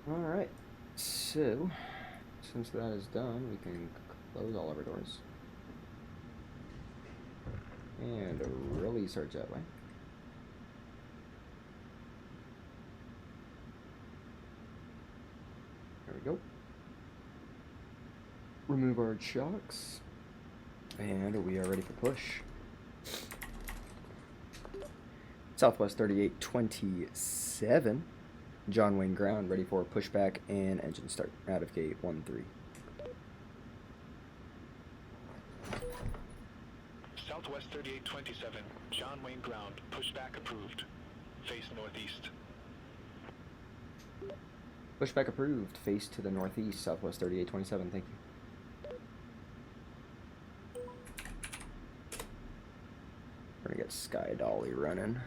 Alright, so since that is done, we can close all of our doors. And release our jetway. There we go. Remove our chocks. And we are ready for push. Southwest 3827. John Wayne ground, ready for pushback and engine start out of gate 13. Southwest 3827, John Wayne ground, pushback approved. Face northeast. Pushback approved, face to the northeast, Southwest 3827, thank you. We're gonna get Sky Dolly running.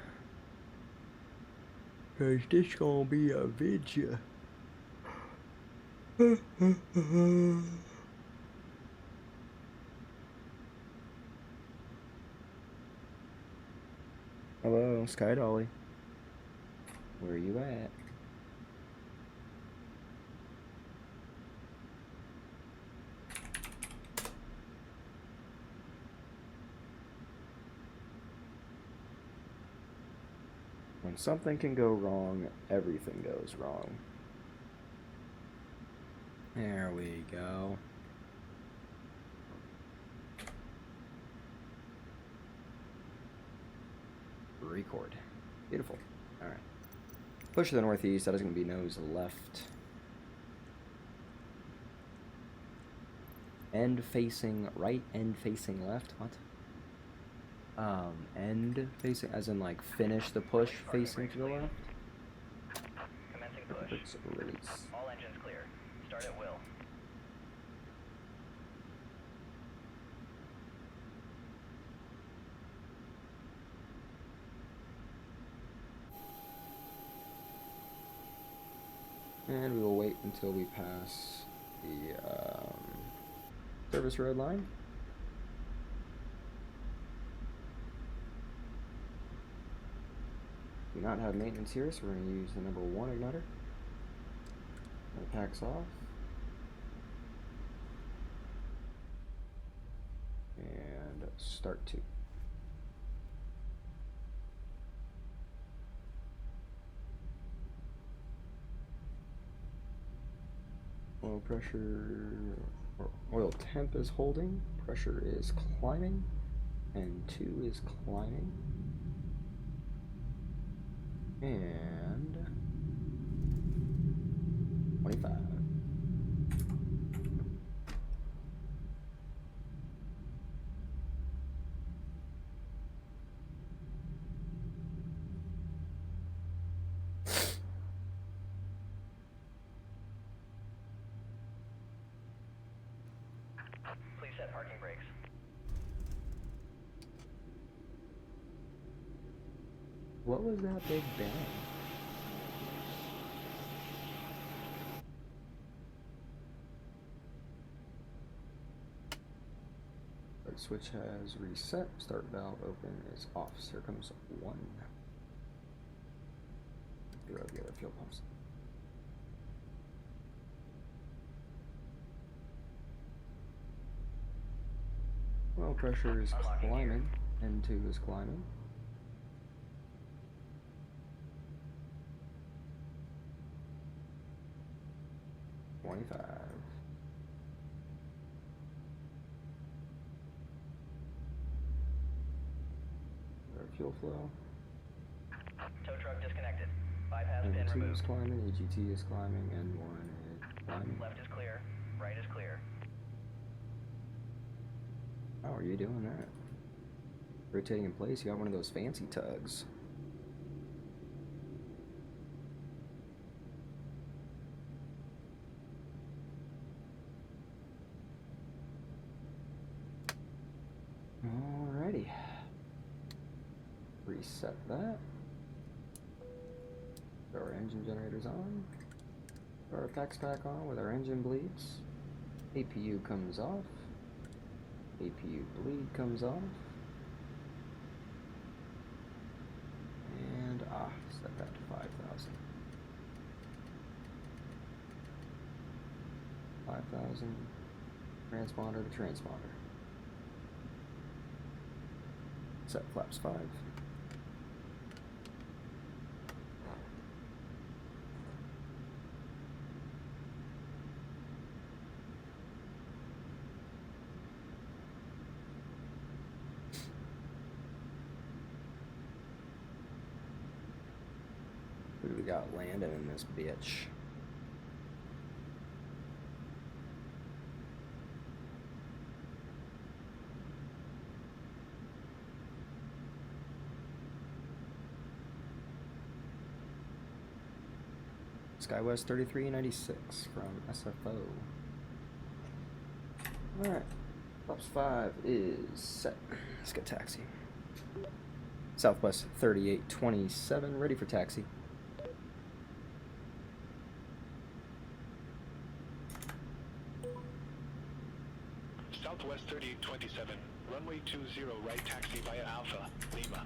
Cause this gonna be a video. Hello, Sky Dolly. Where are you at? When something can go wrong, everything goes wrong. There we go. Record. Beautiful. Alright. Push to the northeast. That is going to be nose left. End facing right, end facing left. What? End facing, as in like finish the push facing to the left. Commencing push. Release. All engines clear. Start at will. And we will wait until we pass the service road line. Do not have maintenance here, so we're going to use the number 1 igniter. That packs off. And start 2. Oil pressure, or oil temp is holding, pressure is climbing, and 2 is climbing. And 25. Please set parking brakes. What was that big bang? Start switch has reset. Start valve open is off. So here comes 1. 0 the other fuel pumps. Oil pressure is climbing. N2 is climbing. Fuel flow. Tow truck disconnected. Bypass pin N2 is removed. climbing, EGT is climbing, N1 is climbing. Left is clear. Right is clear. How are you doing that? Rotating in place, you got one of those fancy tugs. Alrighty. Reset that. Throw our engine generators on. Throw our packs back on with our engine bleeds. APU comes off. APU bleed comes off. And Set that to 5,000. 5,000. Transponder to transponder. Set flaps 5. Who do we got landing in this bitch? SkyWest 3396 from SFO. Alright. Flaps 5 is set. Let's get taxi. Southwest 3827, ready for taxi. Southwest 3827, runway 20 right taxi via Alpha, Lima.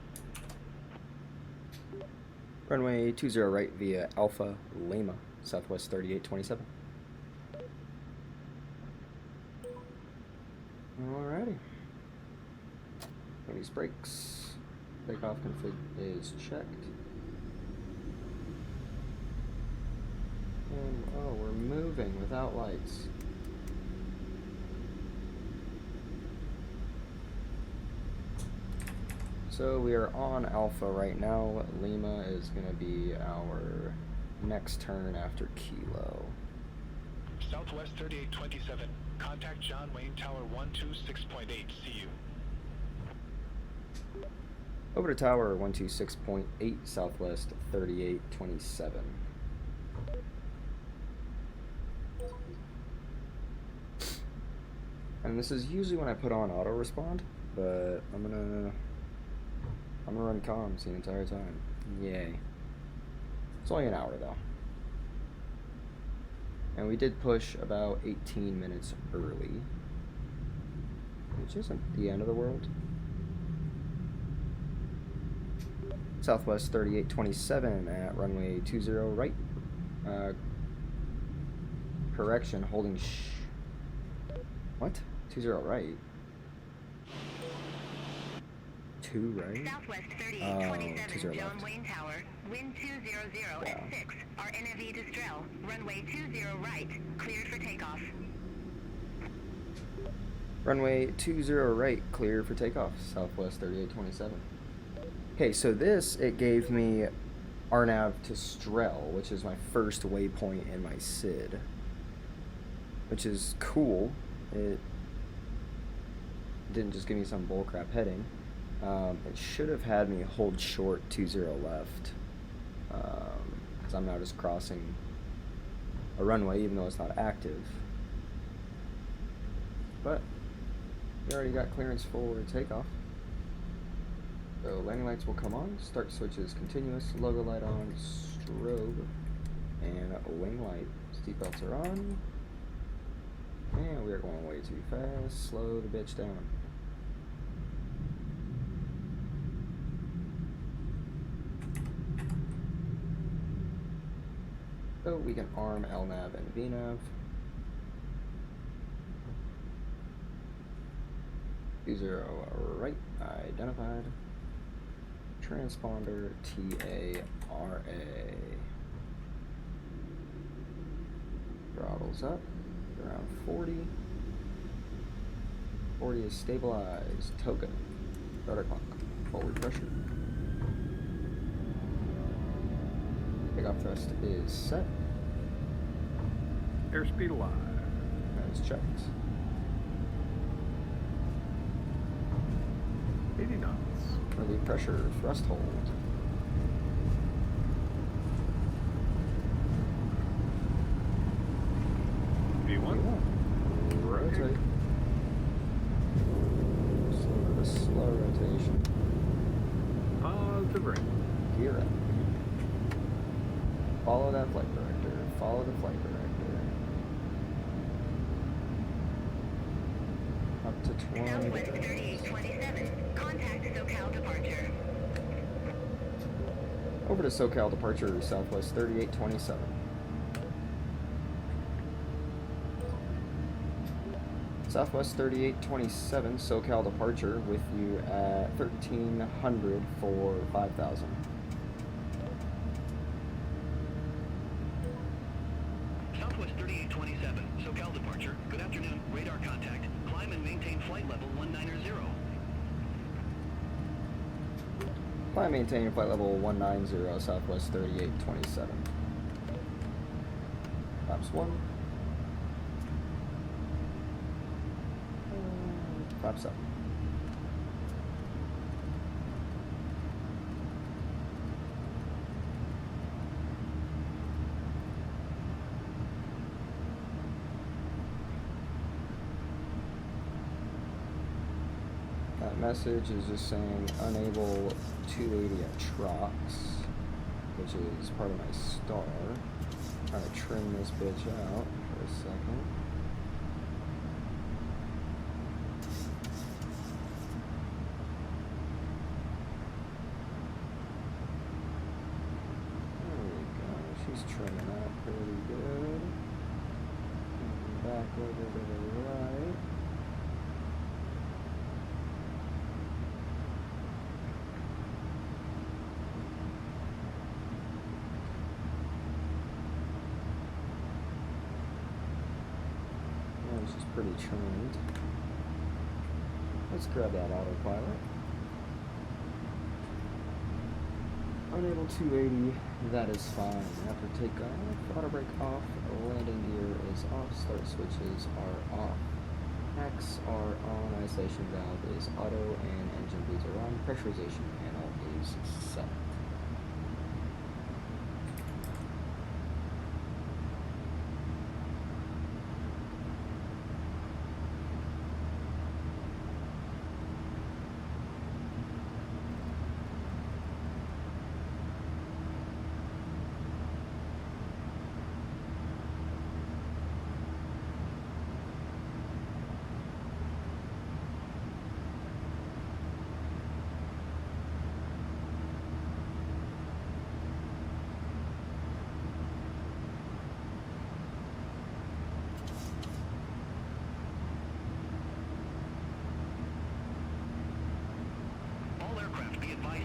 Runway 20 right via Alpha, Lima, Southwest 3827. Alrighty. Release brakes. Takeoff config is checked. And, oh, we're moving without lights. So we are on Alpha right now. Lima is going to be our next turn after Kilo. Southwest 3827, contact John Wayne Tower 126.8, see you. Over to Tower 126.8, Southwest 3827. And this is usually when I put on auto respond, but I'm gonna run comms the entire time. Yay. It's only an hour though. And we did push about 18 minutes early, which isn't the end of the world. Southwest 3827 at runway 20 right. Correction, holding what? 20 right? 2 right? Southwest 3827, 20 John left. Wayne Tower, wind 200 at 6, RNAV to Strel, runway 20 right, cleared for takeoff. Runway 20 right, clear for takeoff, Southwest 3827. Okay, so this, it gave me RNAV to Strel, which is my first waypoint in my SID, which is cool. It didn't just give me some bullcrap heading. It should have had me hold short 20 left, because I'm now just crossing a runway even though it's not active. But we already got clearance for takeoff. So landing lights will come on, start switch is continuous, logo light on, strobe, and wing light. Seatbelts are on. And we are going way too fast. Slow the bitch down. So we can arm LNAV and VNAV. 20 right, identified. Transponder TARA. Throttles up, around 40. 40 is stabilized. Token. Starter clock. Forward pressure. Takeoff thrust is set. Airspeed alive. That is checked. 80 knots. Relieve pressure. Thrust hold. V1. Rotate. Slow rotation. Positive ring. Gear up. Follow that flight director. Follow the flight director. Up to 20. Southwest 3827, contact SoCal departure. Over to SoCal departure, Southwest 3827. Southwest 3827, SoCal departure with you at 1300 for 5,000. Southwest 3827, SoCal departure. Good afternoon. Radar contact. Climb and maintain flight level 190. Climb maintaining flight level 190, Southwest 3827. Flaps 1. Flaps up. That message is just saying unable 280 at Trox, which is part of my star. Trying to trim this bitch out for a second. There we go. She's trimming that pretty good. And back over to the right. She's pretty trimmed. Let's grab that autopilot. Unable 280, that is fine. After takeoff, auto brake off, landing gear is off, start switches are off. Hacks are on, isolation valve is auto, and engine bleeds are on. Pressurization panel is set.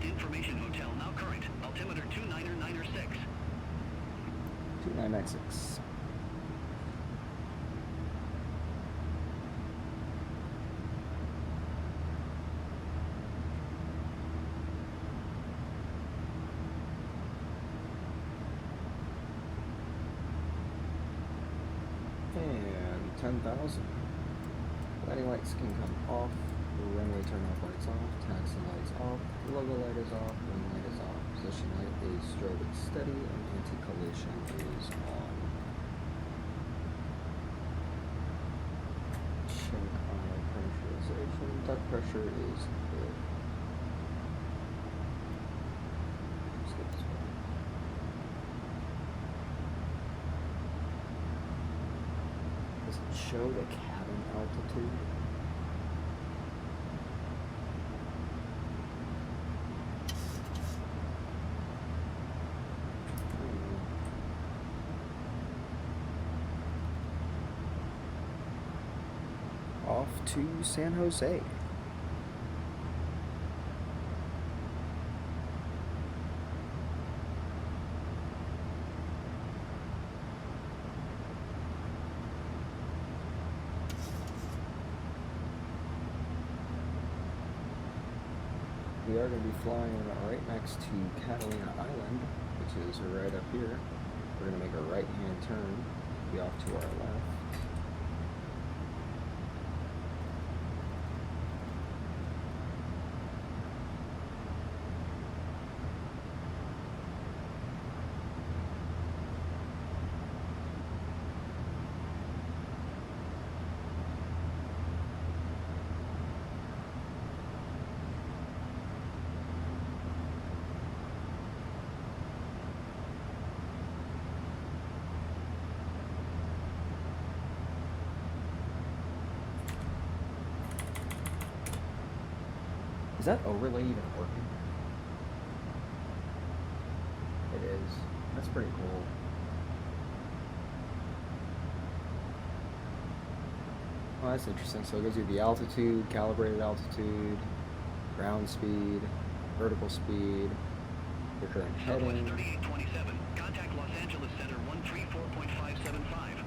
Information hotel now current. Altimeter 2996. 2996. And 10,000. Landing lights can come off. Runway turn off lights off. Taxi lights off. Logo light is off. Wing light is off. Position light is strobing steady, and anti-collision is on. Check on pressurization. Duct pressure is good. Let's get this one. Does it show the cabin altitude? Off to San Jose. We are going to be flying right next to Catalina Island, which is right up here. We're going to make a right-hand turn, be off to our left. Is that overlay even working? is. That's pretty cool. Well, that's interesting. So it gives you the altitude, calibrated altitude, ground speed, vertical speed, your current Southwest heading. 3827. Contact Los Angeles Center 134.575.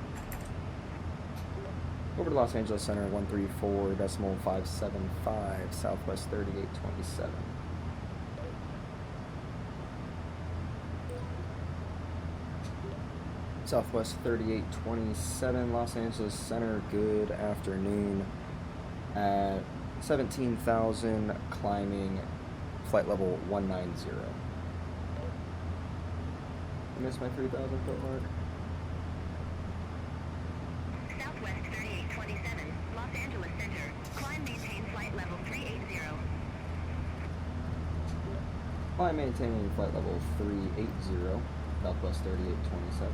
Over to Los Angeles Center 134.575, Southwest 3827. Southwest 3827, Los Angeles Center, good afternoon. At 17,000, climbing flight level 190. I missed my 3,000 foot mark. Southwest 3827, Los Angeles Center. Climb maintain flight level 380. Climb maintaining flight level 380, Southwest 3827.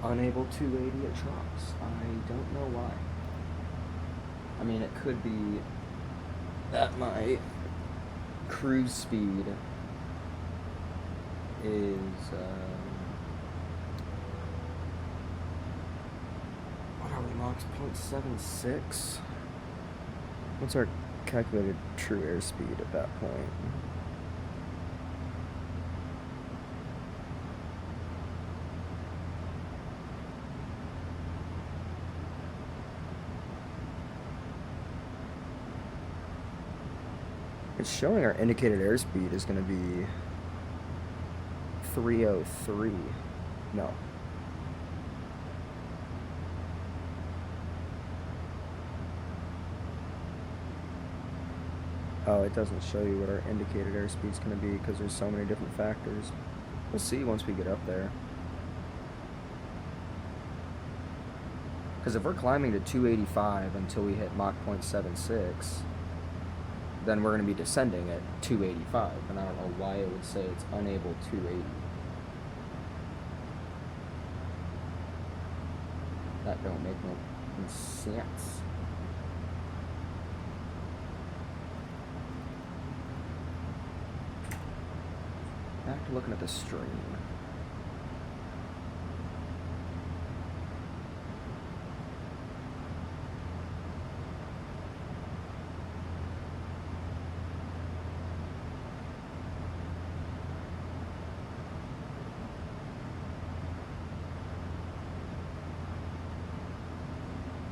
Unable 280 at Trops. I don't know why. I mean, it could be that my cruise speed is what are we, Mach 0.76? What's our calculated true airspeed at that point? It's showing our indicated airspeed is going to be 303. No. Oh, it doesn't show you what our indicated airspeed is going to be because there's so many different factors. We'll see once we get up there. Because if we're climbing to 285 until we hit Mach 0.76, then we're going to be descending at 285, and I don't know why it would say it's unable 280. That don't make no sense. Back to looking at the stream.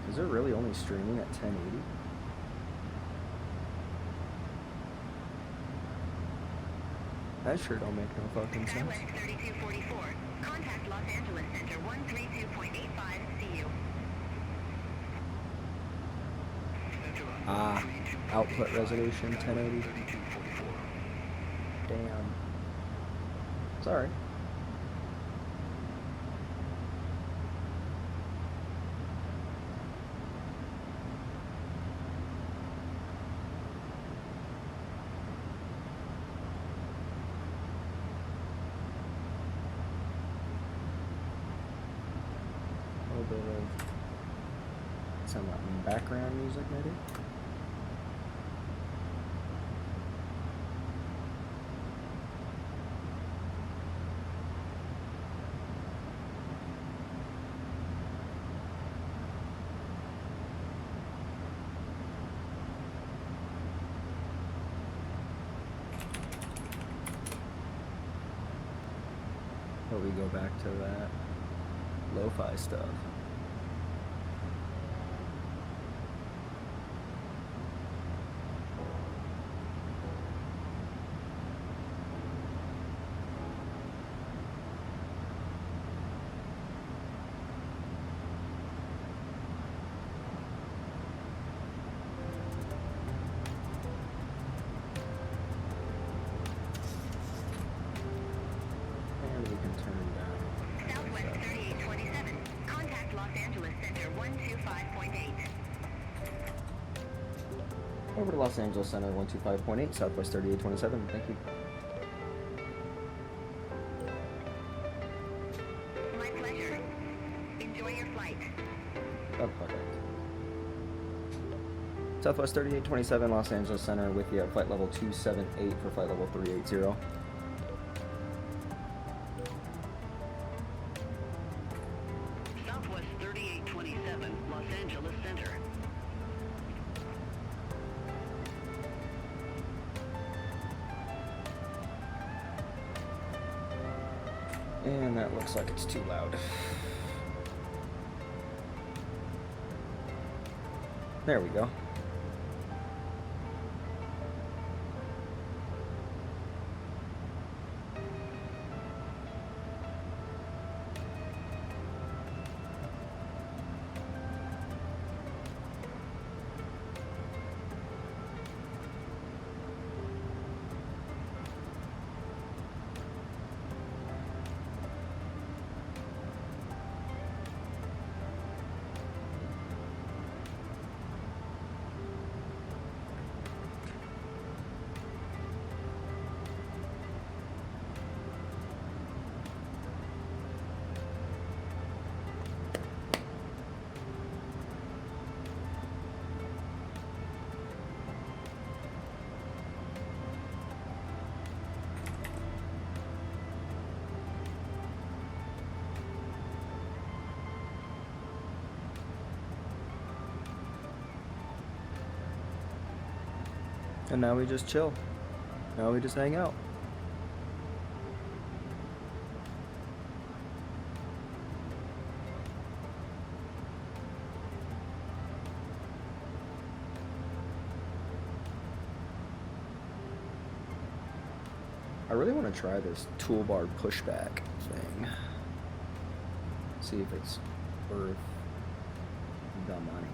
Is it really only streaming at 1080? That sure don't make no fucking sense. Southwest 3244. Contact Los Angeles Center 132.85 CU. Ah, output resolution 1080. Damn. Sorry. A little bit of some background music maybe. But we go back to that lo-fi stuff. And we can turn down. Southwest 3827. Contact Los Angeles Center 125.8. Over to Los Angeles Center 125.8, Southwest 3827. Thank you. My pleasure. Enjoy your flight. Southwest 3827 Los Angeles Center with you at flight level 278 for flight level 380. Southwest 3827, Los Angeles Center. And that looks like it's too loud. There we go. And now we just chill. Now we just hang out. I really want to try this toolbar pushback thing. See if it's worth the money.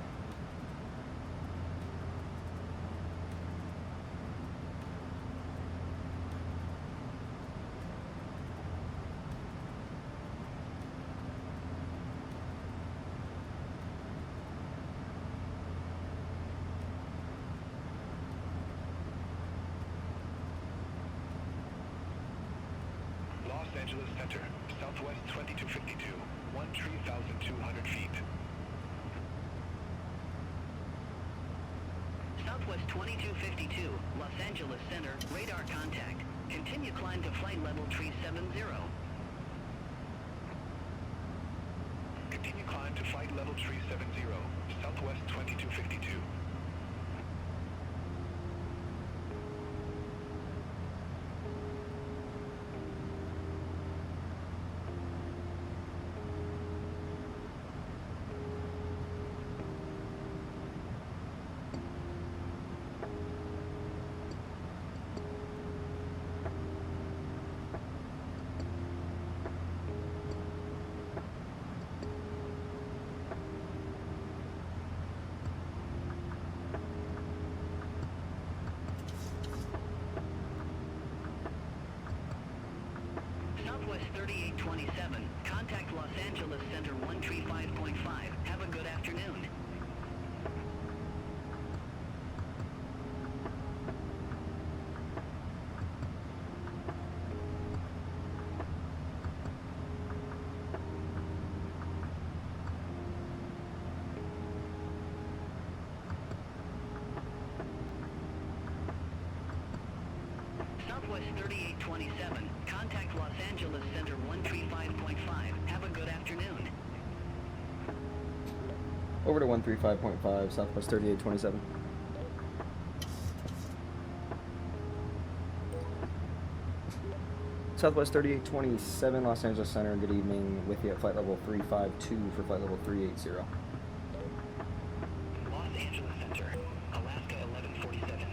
Los Angeles Center, Southwest 2252, 13,200 feet. Southwest 2252, Los Angeles Center, radar contact. Continue climb to flight level 370. Continue climb to flight level 370, Southwest 2252. Southwest 3827, contact Los Angeles Center 135.5. Have a good afternoon. Southwest 3827, contact Los Angeles Center 135.5. Have a good afternoon. Over to 135.5, Southwest 3827. Southwest 3827, Los Angeles Center, good evening, with you at flight level 352 for flight level 380. Los Angeles Center, Alaska 1147,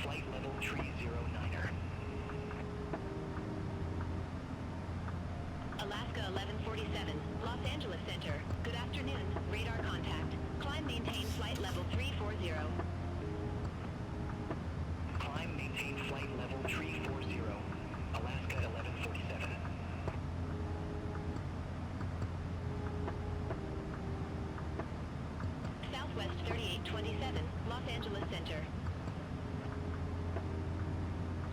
flight level 309er. Alaska 1147, Los Angeles Center. Good afternoon. Radar contact. Climb maintain flight level 340. Climb maintain flight level 340, Alaska 1147. Southwest 3827, Los Angeles Center.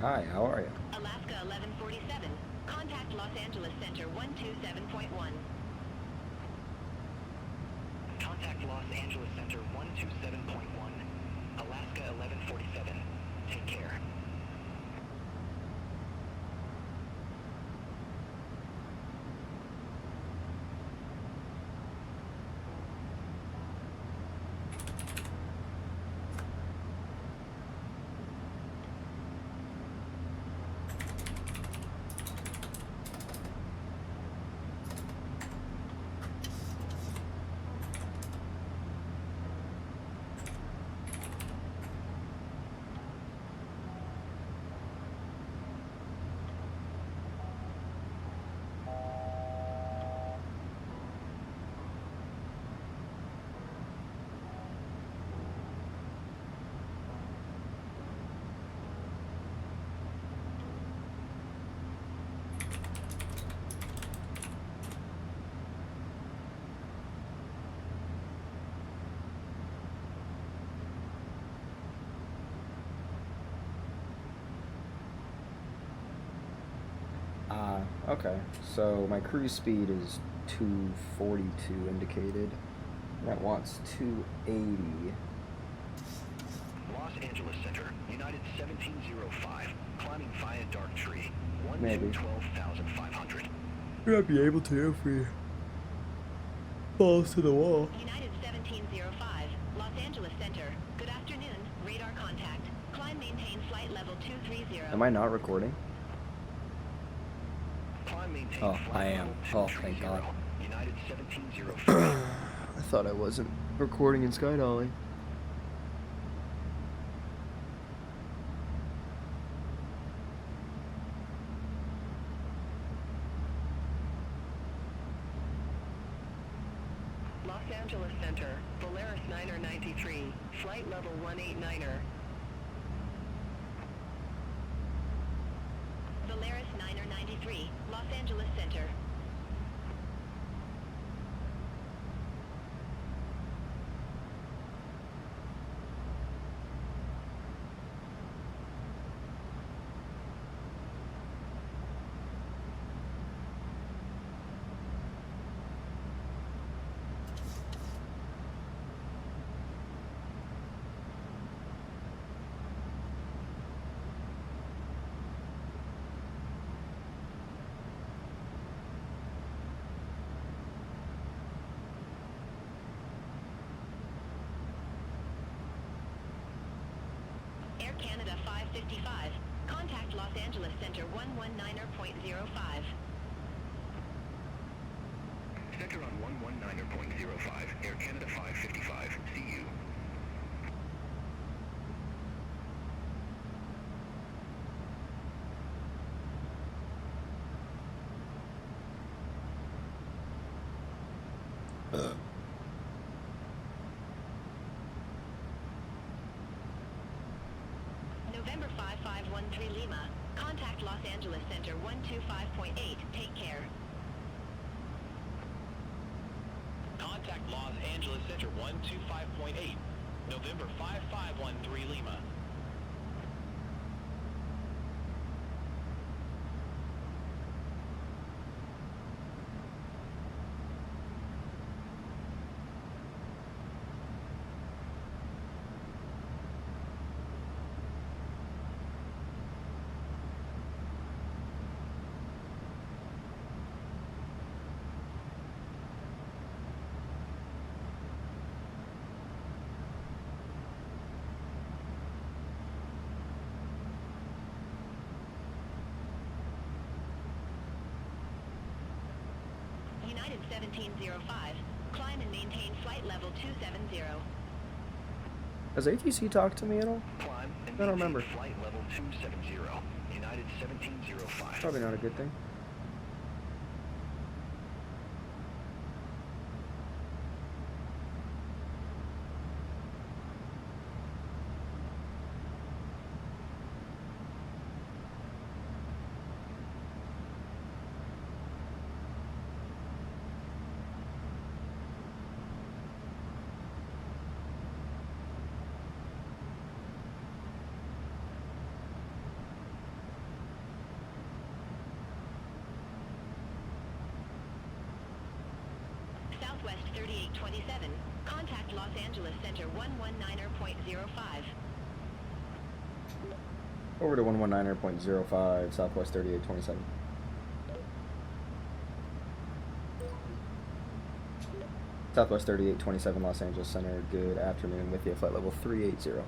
Hi, how are you? Alaska 1147. Contact Los Angeles Center 127.1. Contact Los Angeles Center 127.1. 1147. Take care. Okay, so my cruise speed is 242 indicated, and it wants 280. Los Angeles Center, United 1705, climbing via Dark Tree, Maybe. 12,500. We might be able to if we falls to the wall. United 1705, Los Angeles Center. Good afternoon. Radar contact. Climb maintain flight level 230. Am I not recording? Climb maintain Oh, flight I am. level Oh, thank God. 230, United 1705. I thought I wasn't recording in Skydolly. Los Angeles Center. Polaris 9er 93. Flight level 189er. Polaris 9er 93. Los Angeles Center. Air Canada 555. Contact Los Angeles Center 119.05. Center on 119.05, Air Canada 555. See you. November 5513 Lima. Contact Los Angeles Center 125.8. Take care. Contact Los Angeles Center 125.8, November 5513 Lima. United 1705. Climb and maintain flight level 270. Has ATC talked to me at all? Climb and I don't maintain remember. flight level 270, United 1705. Probably not a good thing. Southwest 3827. Contact Los Angeles Center 119.05. Over to 119.05, Southwest 3827. Southwest 3827, Los Angeles Center. Good afternoon. With you, flight level 380.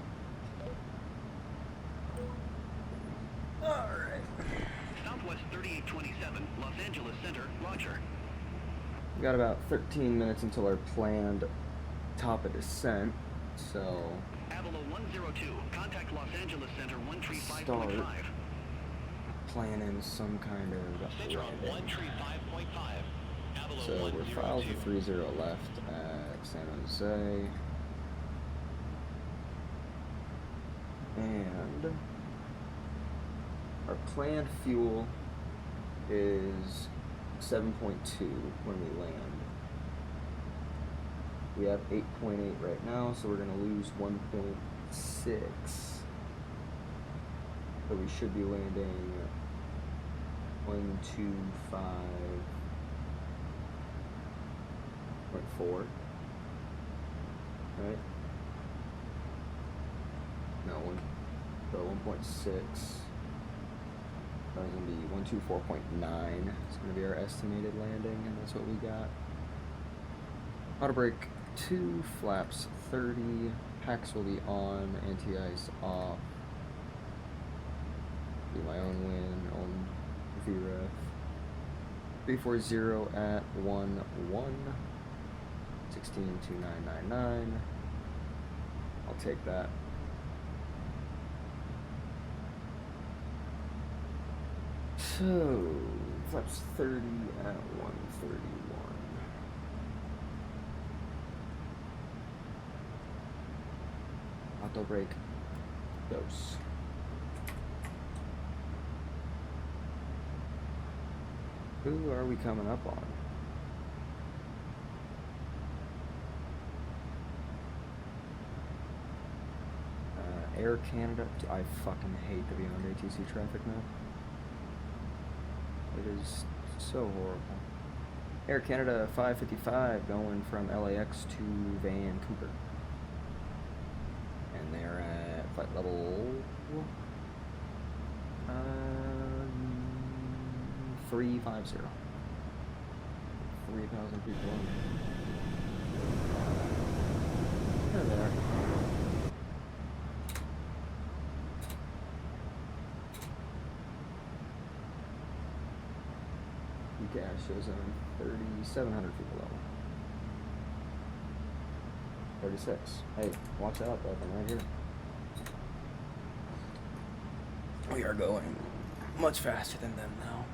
Alright. Southwest 3827, Los Angeles Center, roger. We got about 13 minutes until our planned top of descent, so Avalo 102, contact Los Angeles Center start 135.5. planning some kind of Center on landing. 135.5. Avalo So we're 102. filed for 30 left at San Jose. And our planned fuel is 7.2 when we land. We have 8.8 right now, so we're going to lose 1.6. So we should be landing 125.4. Right? No, 1.6. That was going to be 124.9. It's going to be our estimated landing, and that's what we got. Auto brake 2, flaps 30, packs will be on, anti-ice off. Do my own win on VREF. 340 at 11, 162999. I'll take that. So, flaps 30 at 131. Auto brake, dose. Who are we coming up on? Air Canada. I fucking hate the Beyond ATC traffic now. It is so horrible. Air Canada 555 going from LAX to Vancouver. And they're at flight level 350. 3,000 people. There they are. Gas shows on 3,700 people level. 36. Hey, watch out, bud. I'm right here. We are going much faster than them now.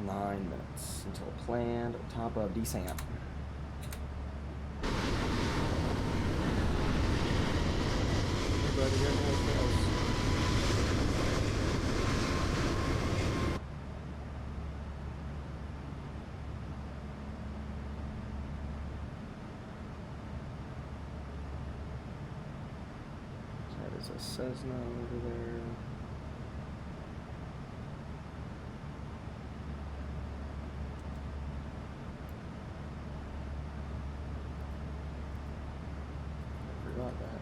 Nine minutes until planned top of descent. Everybody here knows this. That is a Cessna over there. Forgot that.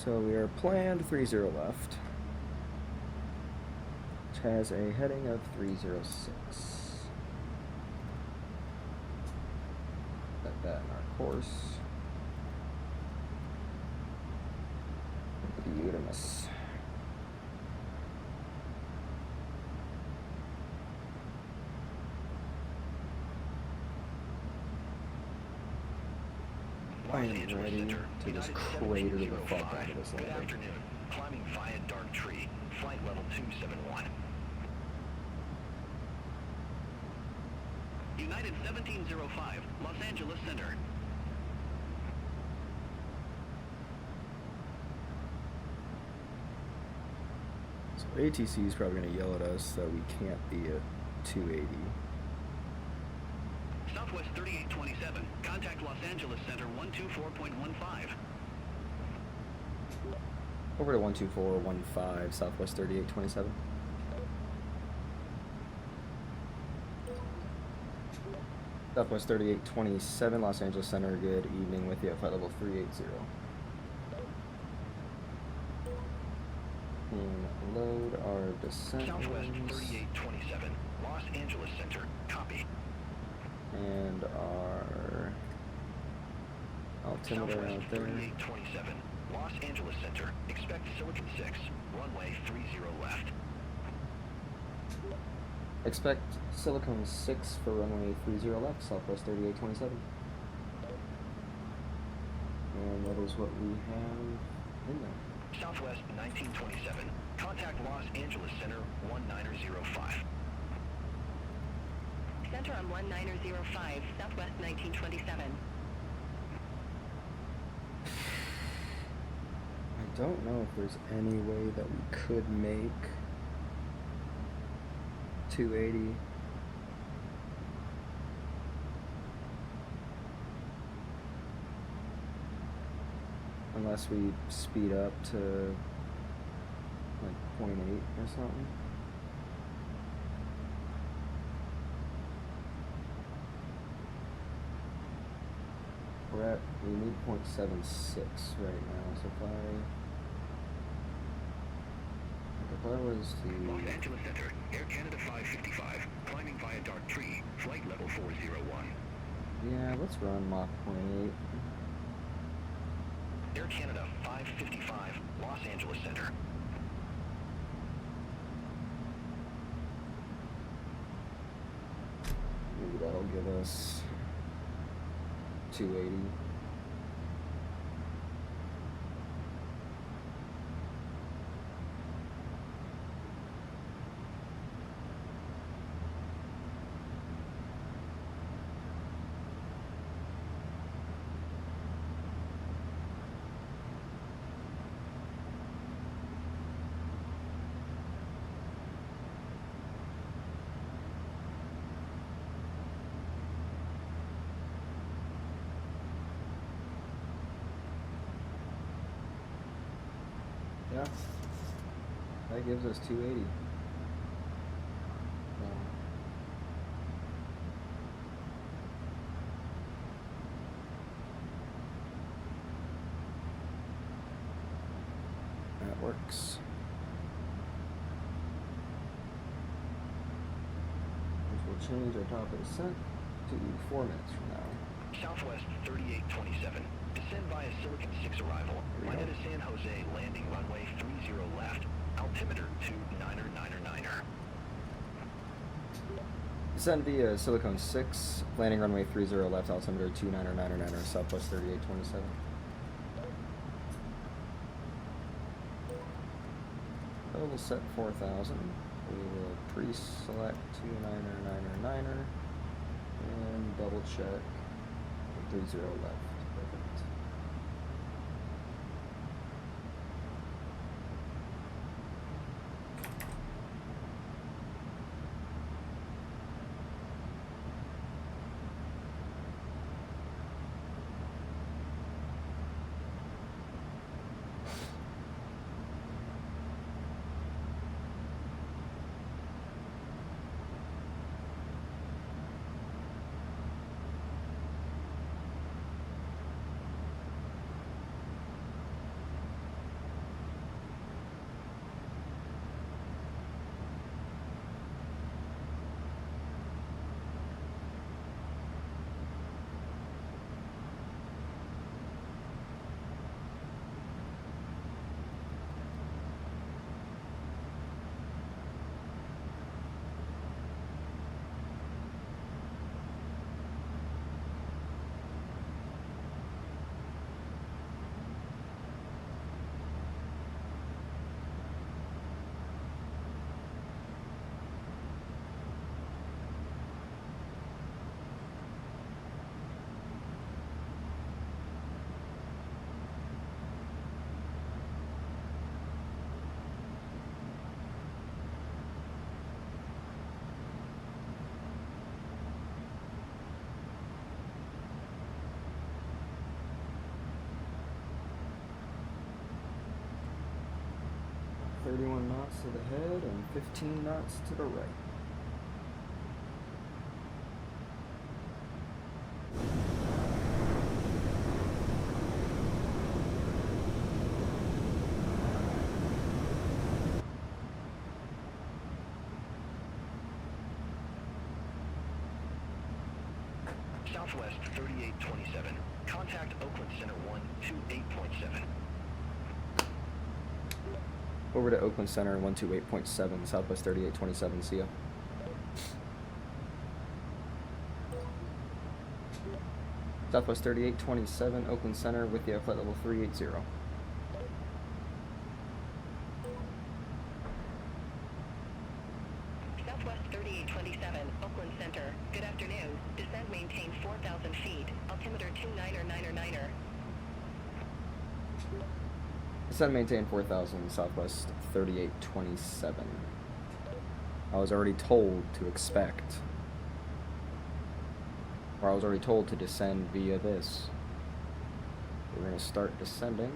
So we are planned 30 left, which has a heading of 306. Set that in our course. Beautimus. I am ready to just crater the fuck out of this Good landing. afternoon. Climbing via Dark Tree. Flight level 271. United 1705, Los Angeles Center. So ATC is probably going to yell at us that we can't be at 280. Southwest 3827. Contact Los Angeles Center 124.15. Over to 12415, Southwest 3827. Southwest 3827, Los Angeles Center, good evening with you at flight level 380. And load our descent. Southwest winds 3827. Los Angeles Center. Copy. and our altimeter Southwest out there. 3827. Los Angeles Center. Expect Silicon 6. Runway 30 left. Expect Silicon 6 for runway 30 left, Southwest 3827. And that is what we have in there. Southwest 1927. Contact Los Angeles Center 1905. Center on 1905, Southwest 1927. I don't know if there's any way that we could make 280. Unless we speed up to like 0.8 or something. We're at, we need 0.76 right now, so if I was Los to, Angeles Center. Air Canada 555. Climbing via Dark Tree. Flight level 401. yeah, let's run Mach 0.8. Air Canada 555. Los Angeles Center. Maybe that'll give us 280. Yeah, that gives us 280. That works. Which will change our top of descent to 4 minutes from now. Southwest 3827. Descend via Silicon 6 arrival. There we go. Landed at San Jose, landing runway 30 left. Altimeter 2999er. Descend via Silicon 6, landing runway 30 left, altimeter 2999er, Southwest 3827. Total set 4,000. We will pre-select 2999er and double check 30 left. Perfect. 31 knots to the head and 15 knots to the right. Southwest 3827. Contact Oakland Center 128.7. Over to Oakland Center 128.7, Southwest 3827, see ya. Southwest 3827, Oakland Center with you, flight level 380. Southwest 3827, Oakland Center. Good afternoon. Descent maintain 4,000 feet. Altimeter 29er. Descent maintain 4,000, Southwest 3827. I was already told to expect, or I was already told to descend via this. We're going to start descending.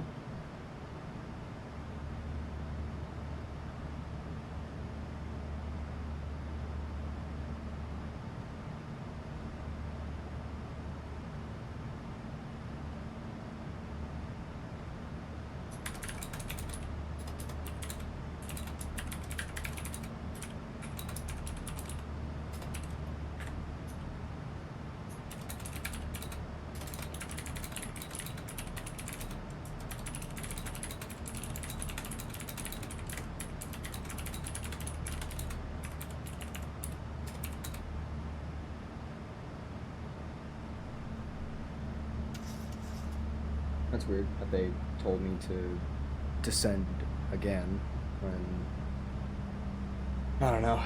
That's weird that they told me to descend again when, I don't know.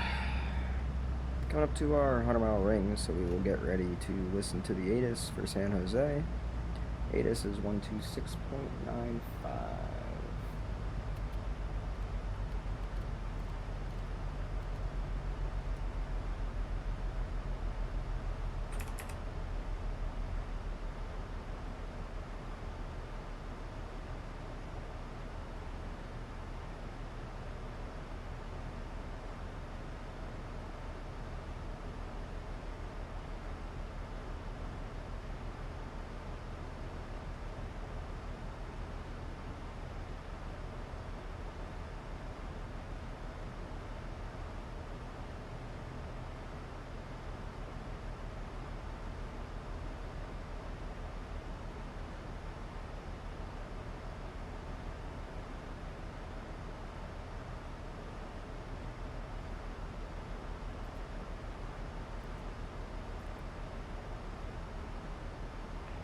Coming up to our 100-mile ring, so we will get ready to listen to the ATIS for San Jose. ATIS is 126.95.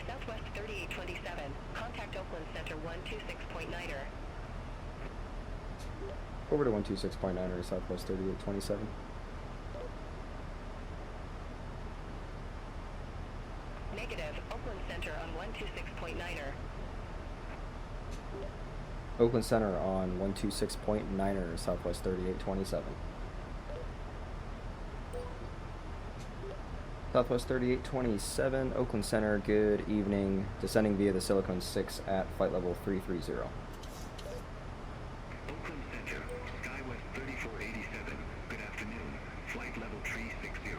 Southwest 3827. Contact Oakland Center 126.9er. Over to 126.9er, Southwest 3827. Negative. Oakland Center on 126.9er. Oakland Center on 126.9er, Southwest 3827. Southwest 3827, Oakland Center, good evening. Descending via the Silicon 6 at flight level 330. Oakland Center, Skywest 3487. Good afternoon. Flight level 360.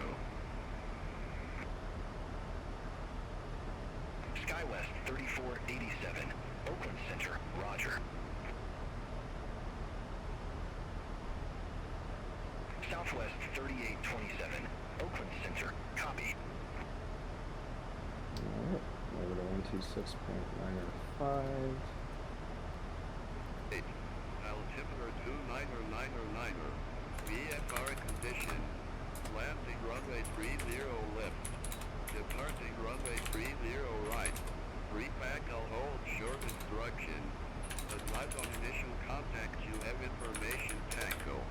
Skywest 3487. Oakland Center, roger. Southwest 3827. Oakland Center, copy. Alright, over to 126.905. Altimeter 29er. VFR condition. Landing runway 30 left. Departing runway 30 right. Repack all hold short instruction. Advise on initial contact, you have information Tango.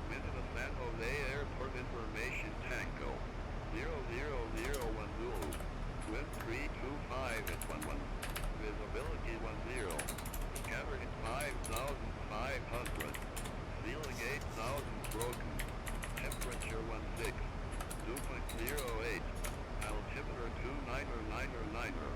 Minute of San Jose Airport information Tango. 0001 Zulu. Wind 325 at 11. Visibility 10. Cover at 5,500. Ceiling 8,000 broken. Temperature 16. Dew point 08. Altimeter 29er.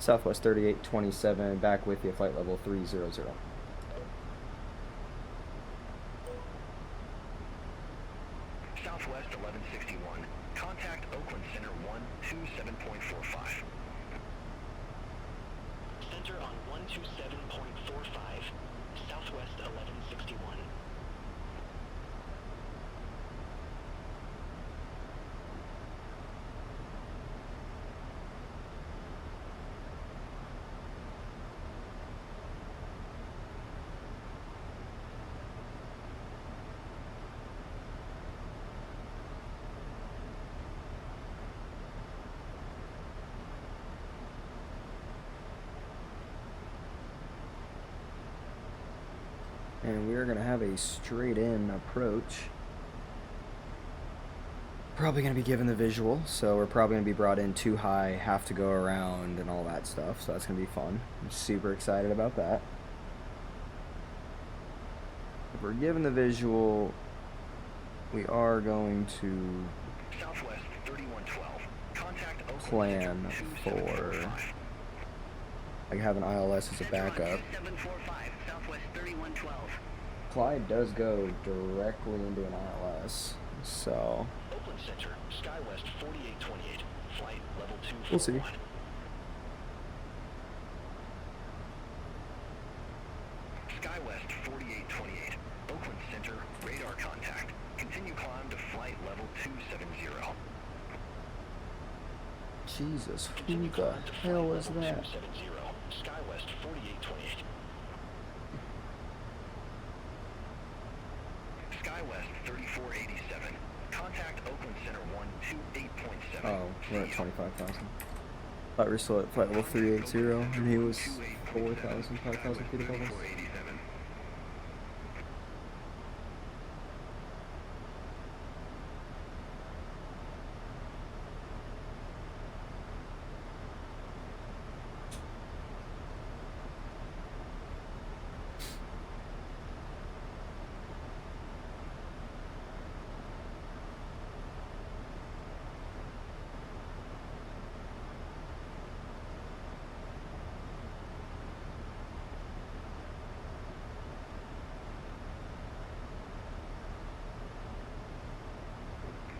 Southwest 3827, back with you, flight level 300. Southwest 1161. Contact Oakland Center 127.45. Center on 127.45. Southwest 1161. And we're going to have a straight in approach. Probably going to be given the visual, so we're probably going to be brought in too high, have to go around and all that stuff, so that's going to be fun. I'm super excited about that. If we're given the visual, we are going to Southwest 3112. Contact Oakland plan for, like, have an ILS as a backup. 2745, Southwest 3112. Clyde does go directly into an ILS, so Oakland Center, SkyWest 4828. Flight level 241. we'll see. SkyWest 4828. Oakland Center, radar contact. Continue climb to flight level 270. Jesus, who Continue the climb to hell flight is level that? 270. SkyWest 4828. SkyWest 3487. Contact Oakland Center 128.7. Oh, we're at 25,000. Thought we were still at flight level 380, and he was 4,000, 5,000 feet above us. 3487.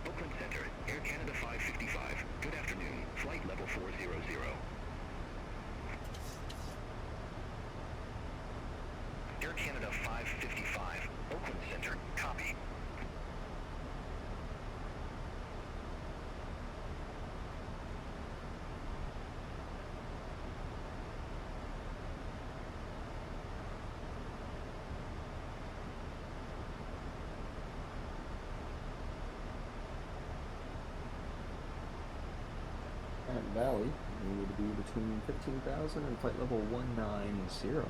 Oakland Center, Air Canada 555. Good afternoon. Flight level 400. Air Canada 555. Oakland Center, copy. At Valley, we would be between 15,000 and flight level 190.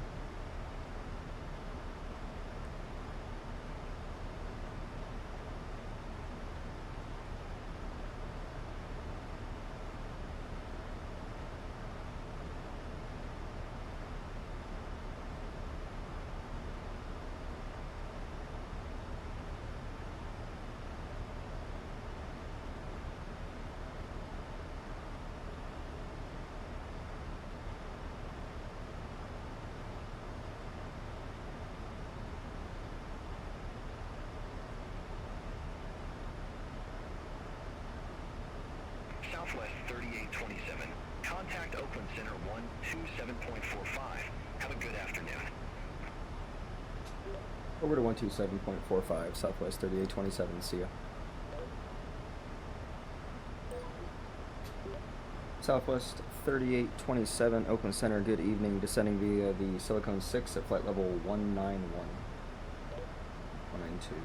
Southwest 3827. Contact Oakland Center 127.45. Have a good afternoon. Over to 127.45, Southwest 3827, see ya. Southwest 3827, Oakland Center, good evening, descending via the Silicon 6 at flight level 191. 192.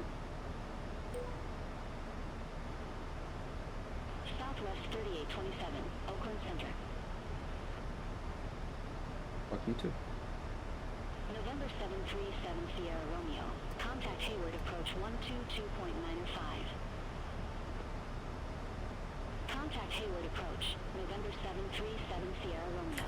Southwest 3827, Oakland Center. Fuck you too. November 737 Sierra Romeo. Contact Hayward approach 122.95. Contact Hayward approach. November 737 Sierra Romeo.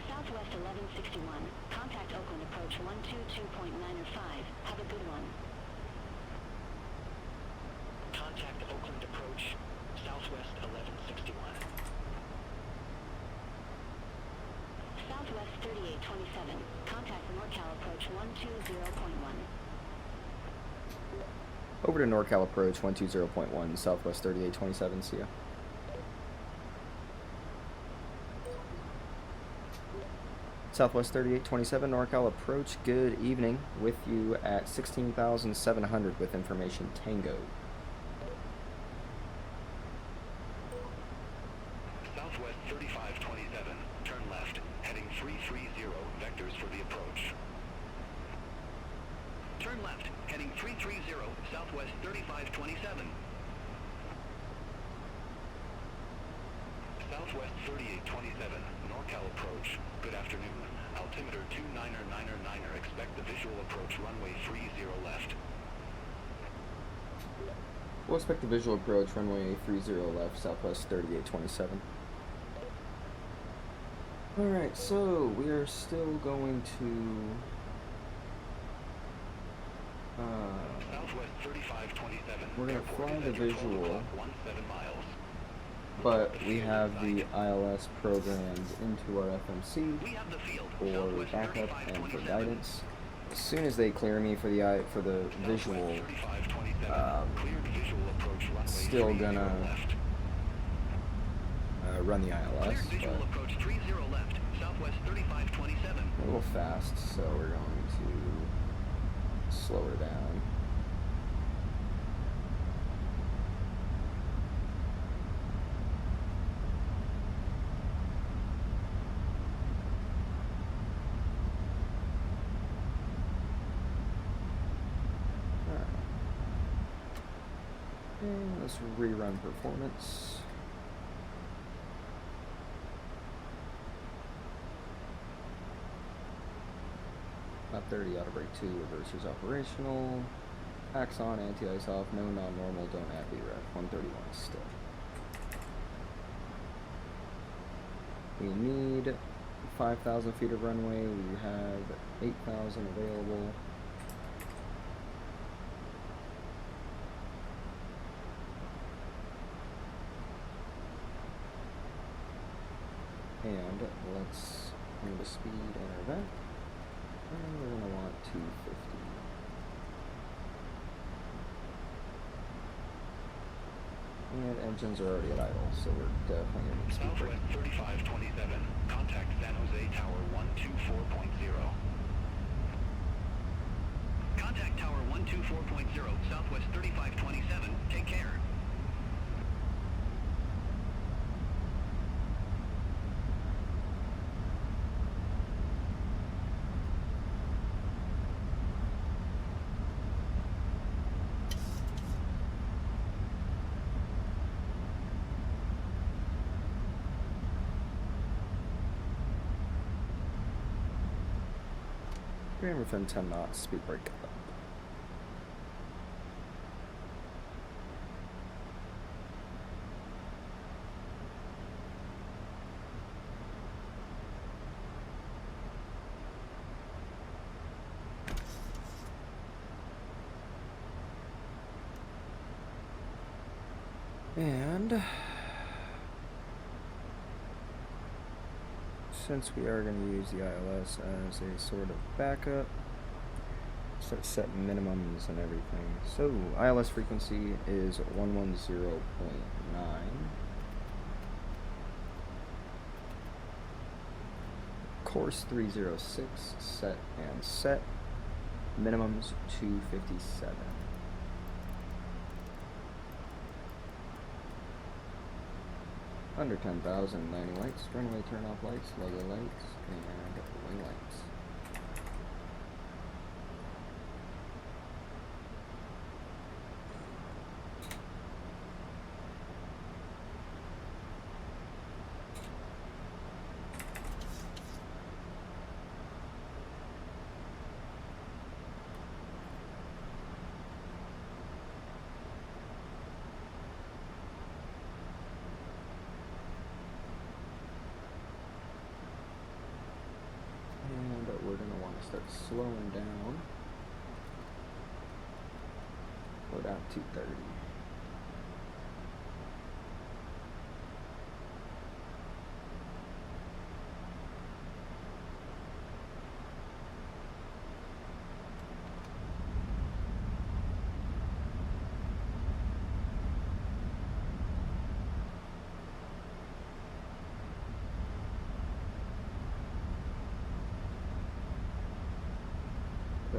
Southwest 1161. Contact Oakland approach 122.95. Have a good one. Contact Oakland approach. Southwest Southwest 1161. Southwest 3827. Contact NorCal approach 120.1. Over to NorCal approach 120.1, Southwest 3827, see ya. Southwest 3827, NorCal approach, good evening. With you at 16,700 with information Tango. Southwest 3527, turn left, heading 330, vectors for the approach. Turn left, heading 330, Southwest 3527. Southwest 3827, NorCal approach, good afternoon. Altimeter 299er, expect the visual approach runway 30 left. We'll expect the visual approach runway 30 left, Southwest 3827. Alright, so we are still going to Southwest 3527. we're gonna fly the visual, 17 miles. but we have the ILS programmed into our FMC We have the field. for Southwest backup and for 3527. guidance. As soon as they clear me for the visual, Southwest 3527. Cleared visual approach runway still 30 gonna left. run the ILS, Cleared visual but approach 30 left. Southwest 3527. a little fast, so we're going to slow her down. Alright. And let's rerun performance. About 30, auto brake 2, reversers operational. Axon, anti-ice off, no non-normal, don't add VREF. 131 still. We need 5,000 feet of runway, we have 8,000 available. And let's move the speed in our event. And we're gonna want 250. And engines are already at idle, so we're definitely gonna need speed brake. Southwest 3527. Contact San Jose Tower 124.0. Contact Tower 124.0, Southwest 3527. Take care. We're within 10 knots, speed brake up. And since we are going to use the ILS as a sort of backup, start setting minimums and everything. So ILS frequency is 110.9. Course 306, set and set. Minimums 257. Under 10,000, 90 lights, runway turn off lights, logo lights, and wing lights. We're going to want to start slowing down. Go down to 230.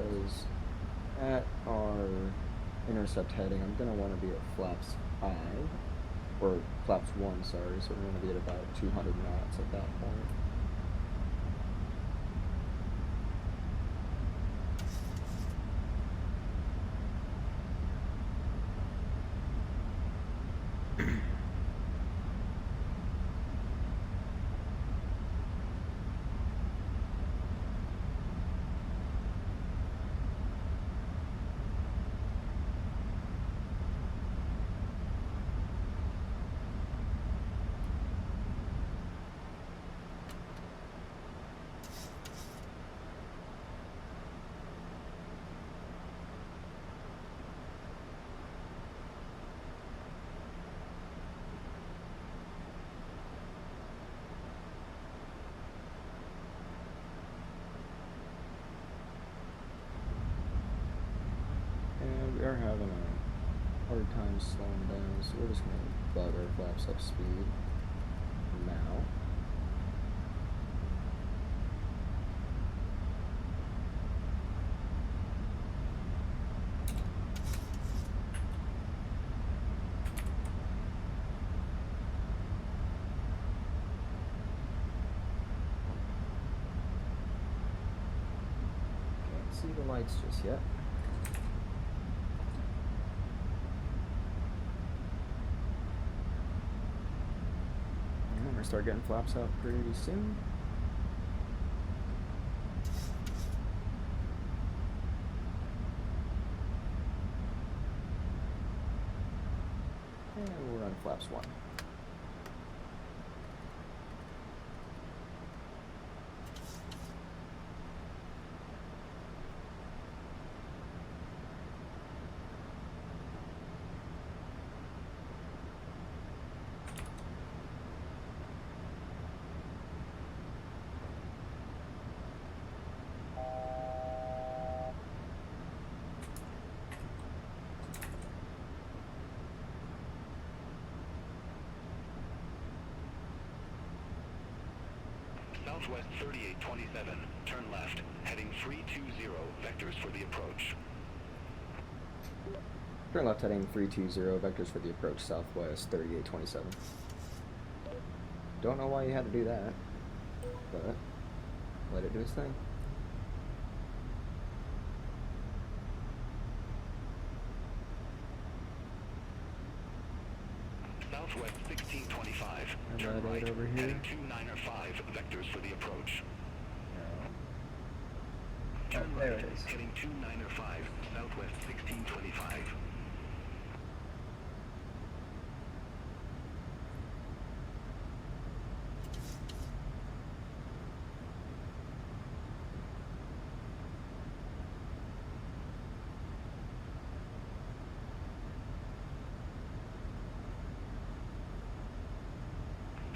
because at our intercept heading, I'm going to want to be at flaps 5, or flaps 1, sorry, so we're going to be at about 200 knots at that point. We are having a hard time slowing down, so we're just going to bug our flaps up speed now. Can't see the lights just yet. We're gonna start getting flaps out pretty soon. And we'll run flaps 1. Southwest 3827, turn left, heading 320, vectors for the approach. Turn left heading 320, vectors for the approach, Southwest 3827. Don't know why you had to do that, but let it do its thing. Southwest 1625, And turn that right, eight over here. heading 295, vectors for the approach. No. Turn there right, it is. heading 295, Southwest 1625.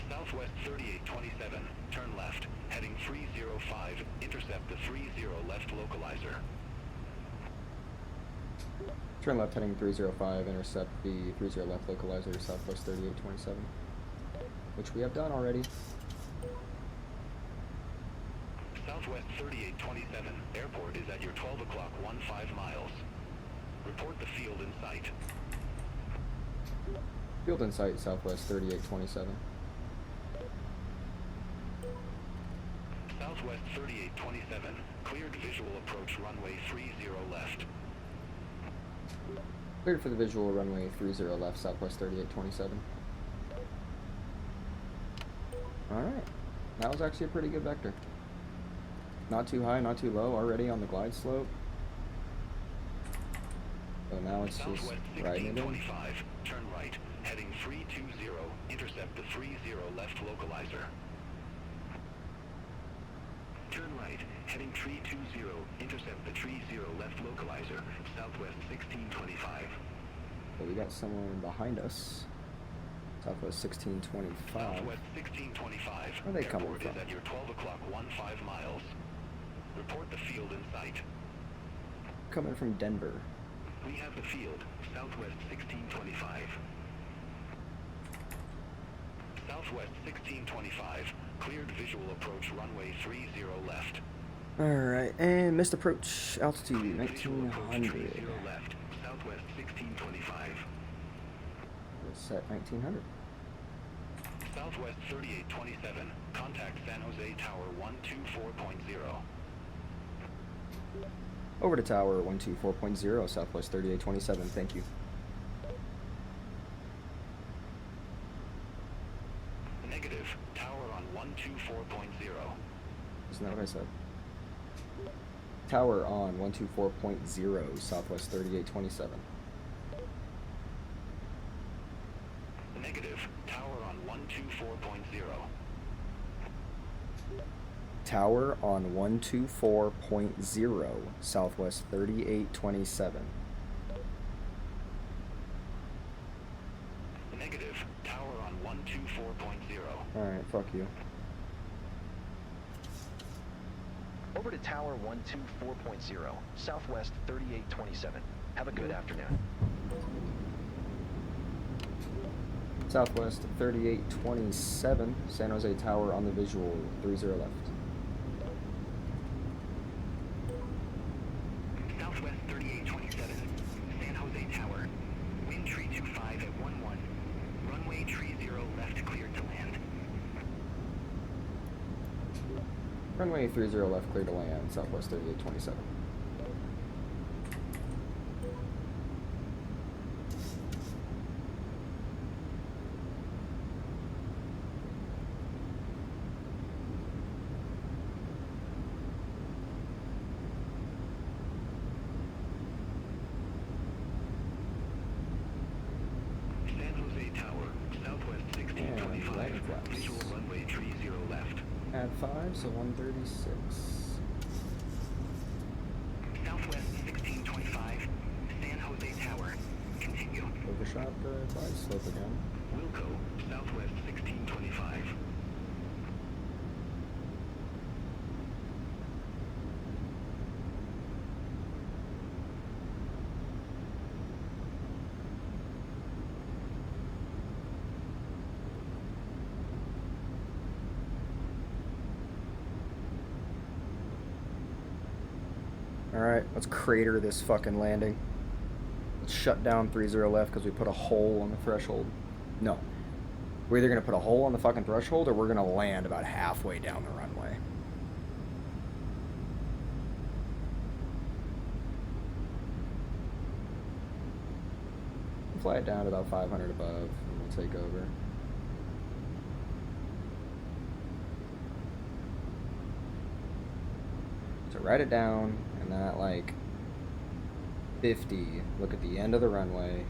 Southwest 3827, turn left, heading 305, intercept the 30 left localizer. Turn left heading 305, intercept the 30 left localizer, Southwest 3827, which we have done already. Southwest 3827, airport is at your 12 o'clock 15 miles. Report the field in sight. Field in sight, Southwest 3827. Southwest 3827, cleared visual approach runway 30 left. Cleared for the visual runway 30 left, Southwest 3827. Alright, that was actually a pretty good vector. Not too high, not too low, already on the glide slope. So now it's just Southwest riding it in. 1625, turn right, heading 320, intercept the 30 left localizer. Turn right, heading 320, intercept the 30 left localizer, Southwest 1625. So we got someone behind us. Southwest 1625. Southwest 1625. Where are they coming Airport from? is at your 12 o'clock 15 miles. Report the field in sight. Coming from Denver. We have the field, Southwest 1625. Southwest 1625, cleared visual approach runway 30 left. Alright, and missed approach. Altitude Visual approach 1900. 30 left, southwest 1625. Let's set 1900. Southwest 3827. Contact San Jose Tower 124.0. Over to tower 124.0, southwest 3827. Thank you. Negative. Tower on 124.0. Isn't that what I said? Tower on 124.0, southwest 3827. Negative. Tower on 124.0. Tower on 124.0, southwest 3827. Negative. Tower on 124.0. Alright, fuck you. Over to Tower 124.0, Southwest 3827. Have a good afternoon. Southwest 3827, San Jose Tower on the visual, 30 left. Southwest 3827, San Jose Tower. Wind tree 25 at 11. Runway tree 0 left cleared to land. Runway 30 left, clear to land, southwest 3827. San Jose Tower, southwest 1625. Visual runway tree 0 left. Add 5, so 136. Southwest 1625, San Jose Tower. Continue. Overshot the glide slope again. Wilco, southwest 1625. Alright, let's crater this fucking landing. Let's shut down 30 left because we put a hole on the threshold. No. We're either going to put a hole on the fucking threshold or we're going to land about halfway down the runway. Fly it down to about 500 above and we'll take over. So write it down, and then at like 50, look at the end of the runway.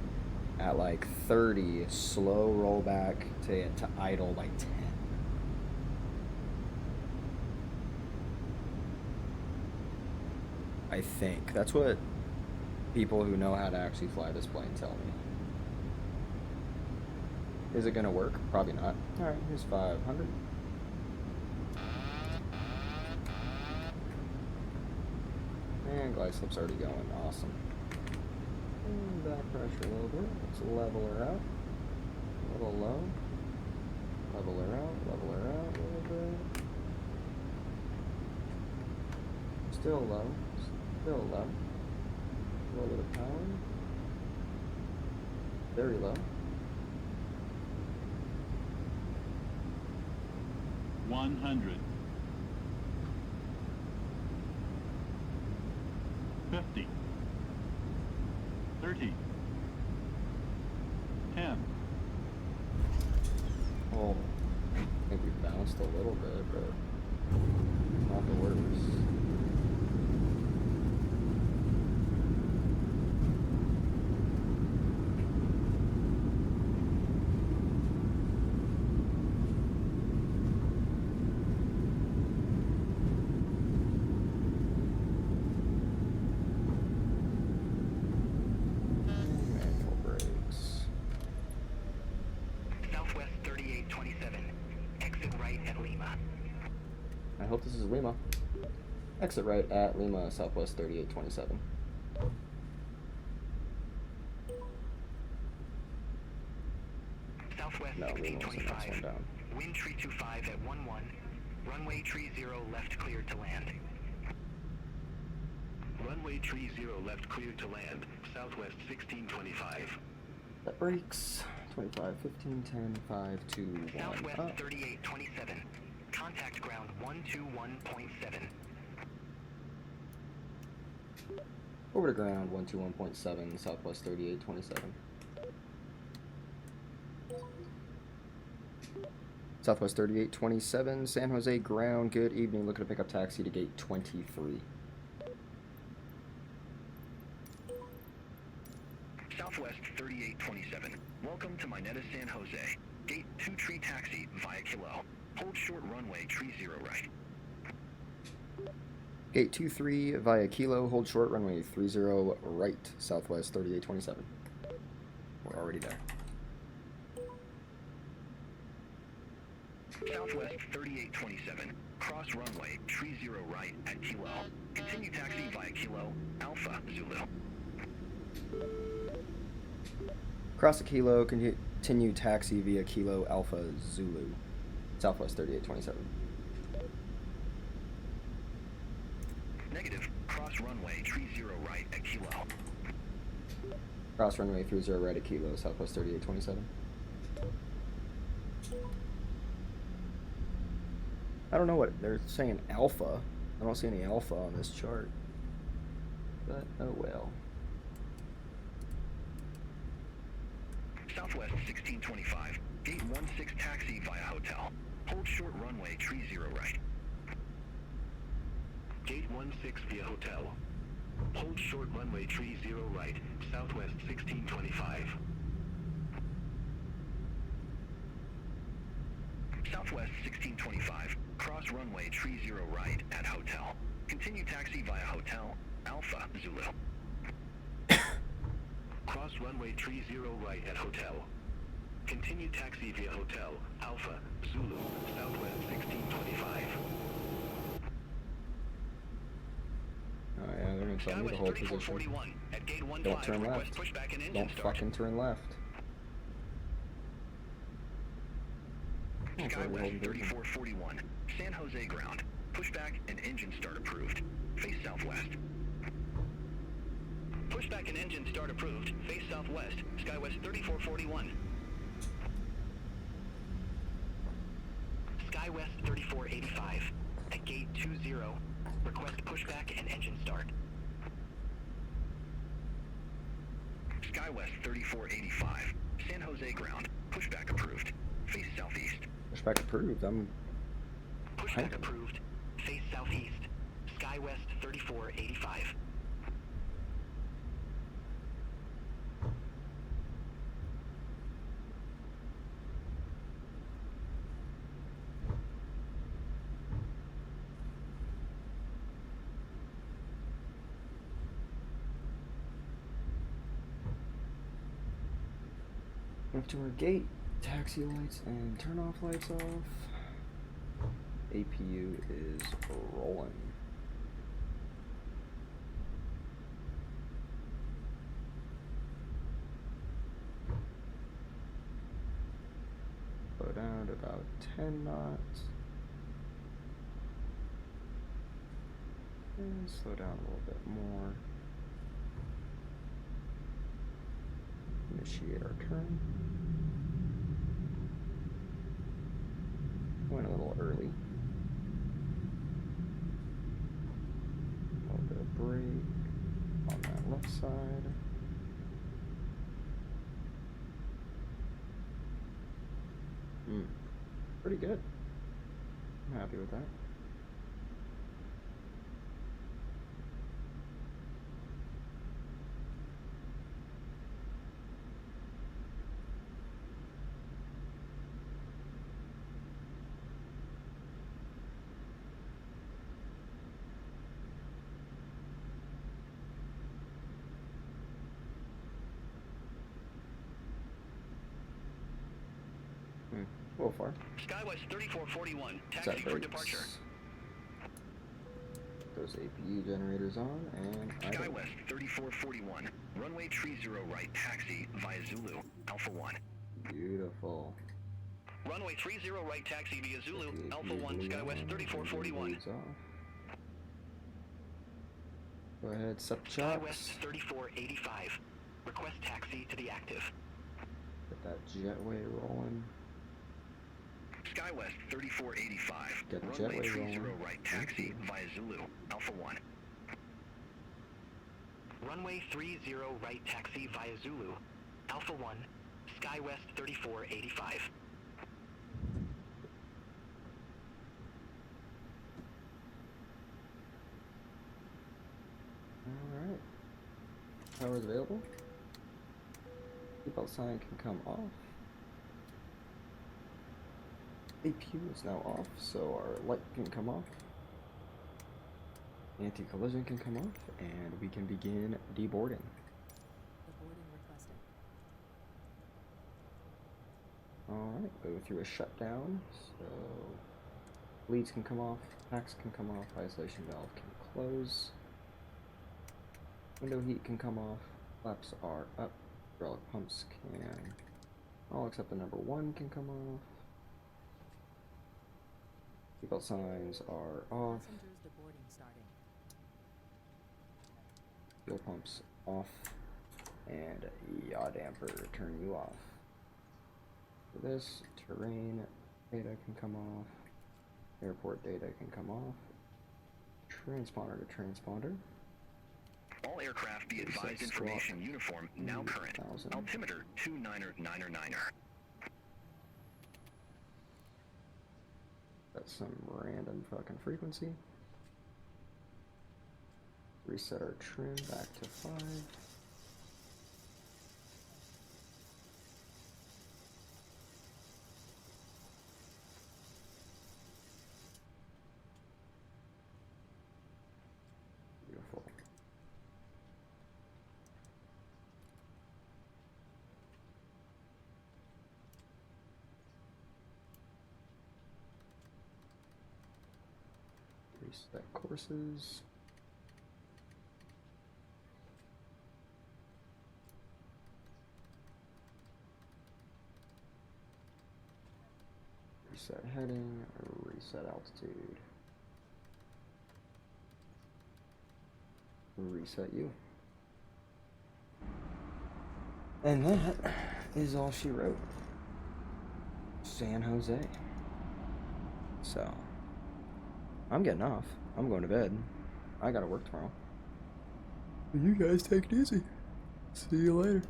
At like 30, slow roll back to idle by 10. I think. That's what people who know how to actually fly this plane tell me. Is it going to work? Probably not. Alright, here's 500. And glide slope's already going. Awesome. And back pressure a little bit. Let's level her out. A little low. Level her out. Level her out a little bit. Still low. Still low. A little bit of power. Very low. 100. 50. 30. 10. Oh, I think we bounced a little bit, but not the worst. Manual brakes. Southwest 3827, exit right at Lima. I hope this is Lima. Exit right at Lima, Southwest 3827. Southwest No, Lima was the next one 1625, down. wind tree 25 at 11. Runway tree 0 left cleared to land. Runway tree 0 left clear to land, southwest 1625. That breaks. 25, 15, 10, 5, 2, 1. Southwest Up. 3827. Contact ground 121.7. Over to ground 121.7, southwest 3827. Southwest 3827, San Jose ground. Good evening. Looking to pick up taxi to gate 23. Southwest 3827. Welcome to Mineta San Jose. Gate 2 tree taxi via Kilo. Hold short runway tree 0 right. Gate 23 via Kilo. Hold short runway 30 right, southwest 3827. We're already there. Southwest 3827. Cross runway tree 0 right at Kilo. Continue taxi via Kilo Alpha Zulu. Cross the Kilo, continue taxi via Kilo Alpha Zulu, southwest 3827. Negative. Cross runway tree 0 right at Kilo. Cross runway 30 right at Kilo, southwest 3827. I don't know what they're saying alpha. I don't see any alpha on this chart. But oh well. Southwest 1625. Gate 16 taxi via hotel. Hold short runway tree 0 right. Gate 16 via hotel. Hold short runway tree 0 right, southwest 1625. Southwest 1625. Cross runway tree 0 right at hotel. Continue taxi via hotel Alpha Zulu. Cross runway tree 0 right at hotel. Continue taxi via hotel Alpha Zulu, southwest 1625. Oh yeah, they're gonna tell me to hold position. 3441 at gate 15. Don't turn request left. pushback and engine Don't start. fucking turn left. Skywest 3441. San Jose ground. Pushback and engine start approved. Face southwest. Pushback and engine start approved. Face southwest. Skywest 3441. Skywest 3485. At gate 20. Request pushback and engine start. Skywest 3485. San Jose ground. Pushback approved. Face southeast. Pushback approved. I'm Pushback approved. Face southeast. Skywest 3485. up to our gate. Taxi lights and turn off lights off. APU is rolling. Go down to about 10 knots. And slow down a little bit more. Initiate our turn. Went a little early. A little bit of brake on that left side. Pretty good. I'm happy with that. Go far. Skywest 3441, taxi for departure. Those APU generators on and Skywest 3441. Runway tree 0 right taxi via Zulu Alpha 1. Beautiful. Runway 30 right taxi via Zulu Alpha 1, Skywest 3441. Go ahead, set the SkyWest checks. 3485. Request taxi to the active. Get that jetway rolling. SkyWest 3485. Get the Runway jetway 30 rolling. right taxi via Zulu, Alpha 1. Runway 30 right taxi via Zulu, Alpha 1, SkyWest 3485. Alright. Power's available. Seatbelt sign can come off. APU is now off, so our light can come off. Anti-collision can come off, and we can begin deboarding. Alright, go through a shutdown, so leads can come off, packs can come off, isolation valve can close, window heat can come off, flaps are up, hydraulic pumps can, all except the number 1 can come off, seatbelt signs are off, fuel pumps off, and yaw damper turn you off. For this, terrain data can come off, airport data can come off, transponder to transponder. All aircraft be advised information uniform now current. 1000. Altimeter 2999er. That's some random fucking frequency. Reset our trim back to 5. Beautiful. Reset courses. Reset heading, reset altitude. Reset you. And that is all she wrote. San Jose. So, I'm getting off. I'm going to bed. I gotta work tomorrow. You guys take it easy. See you later.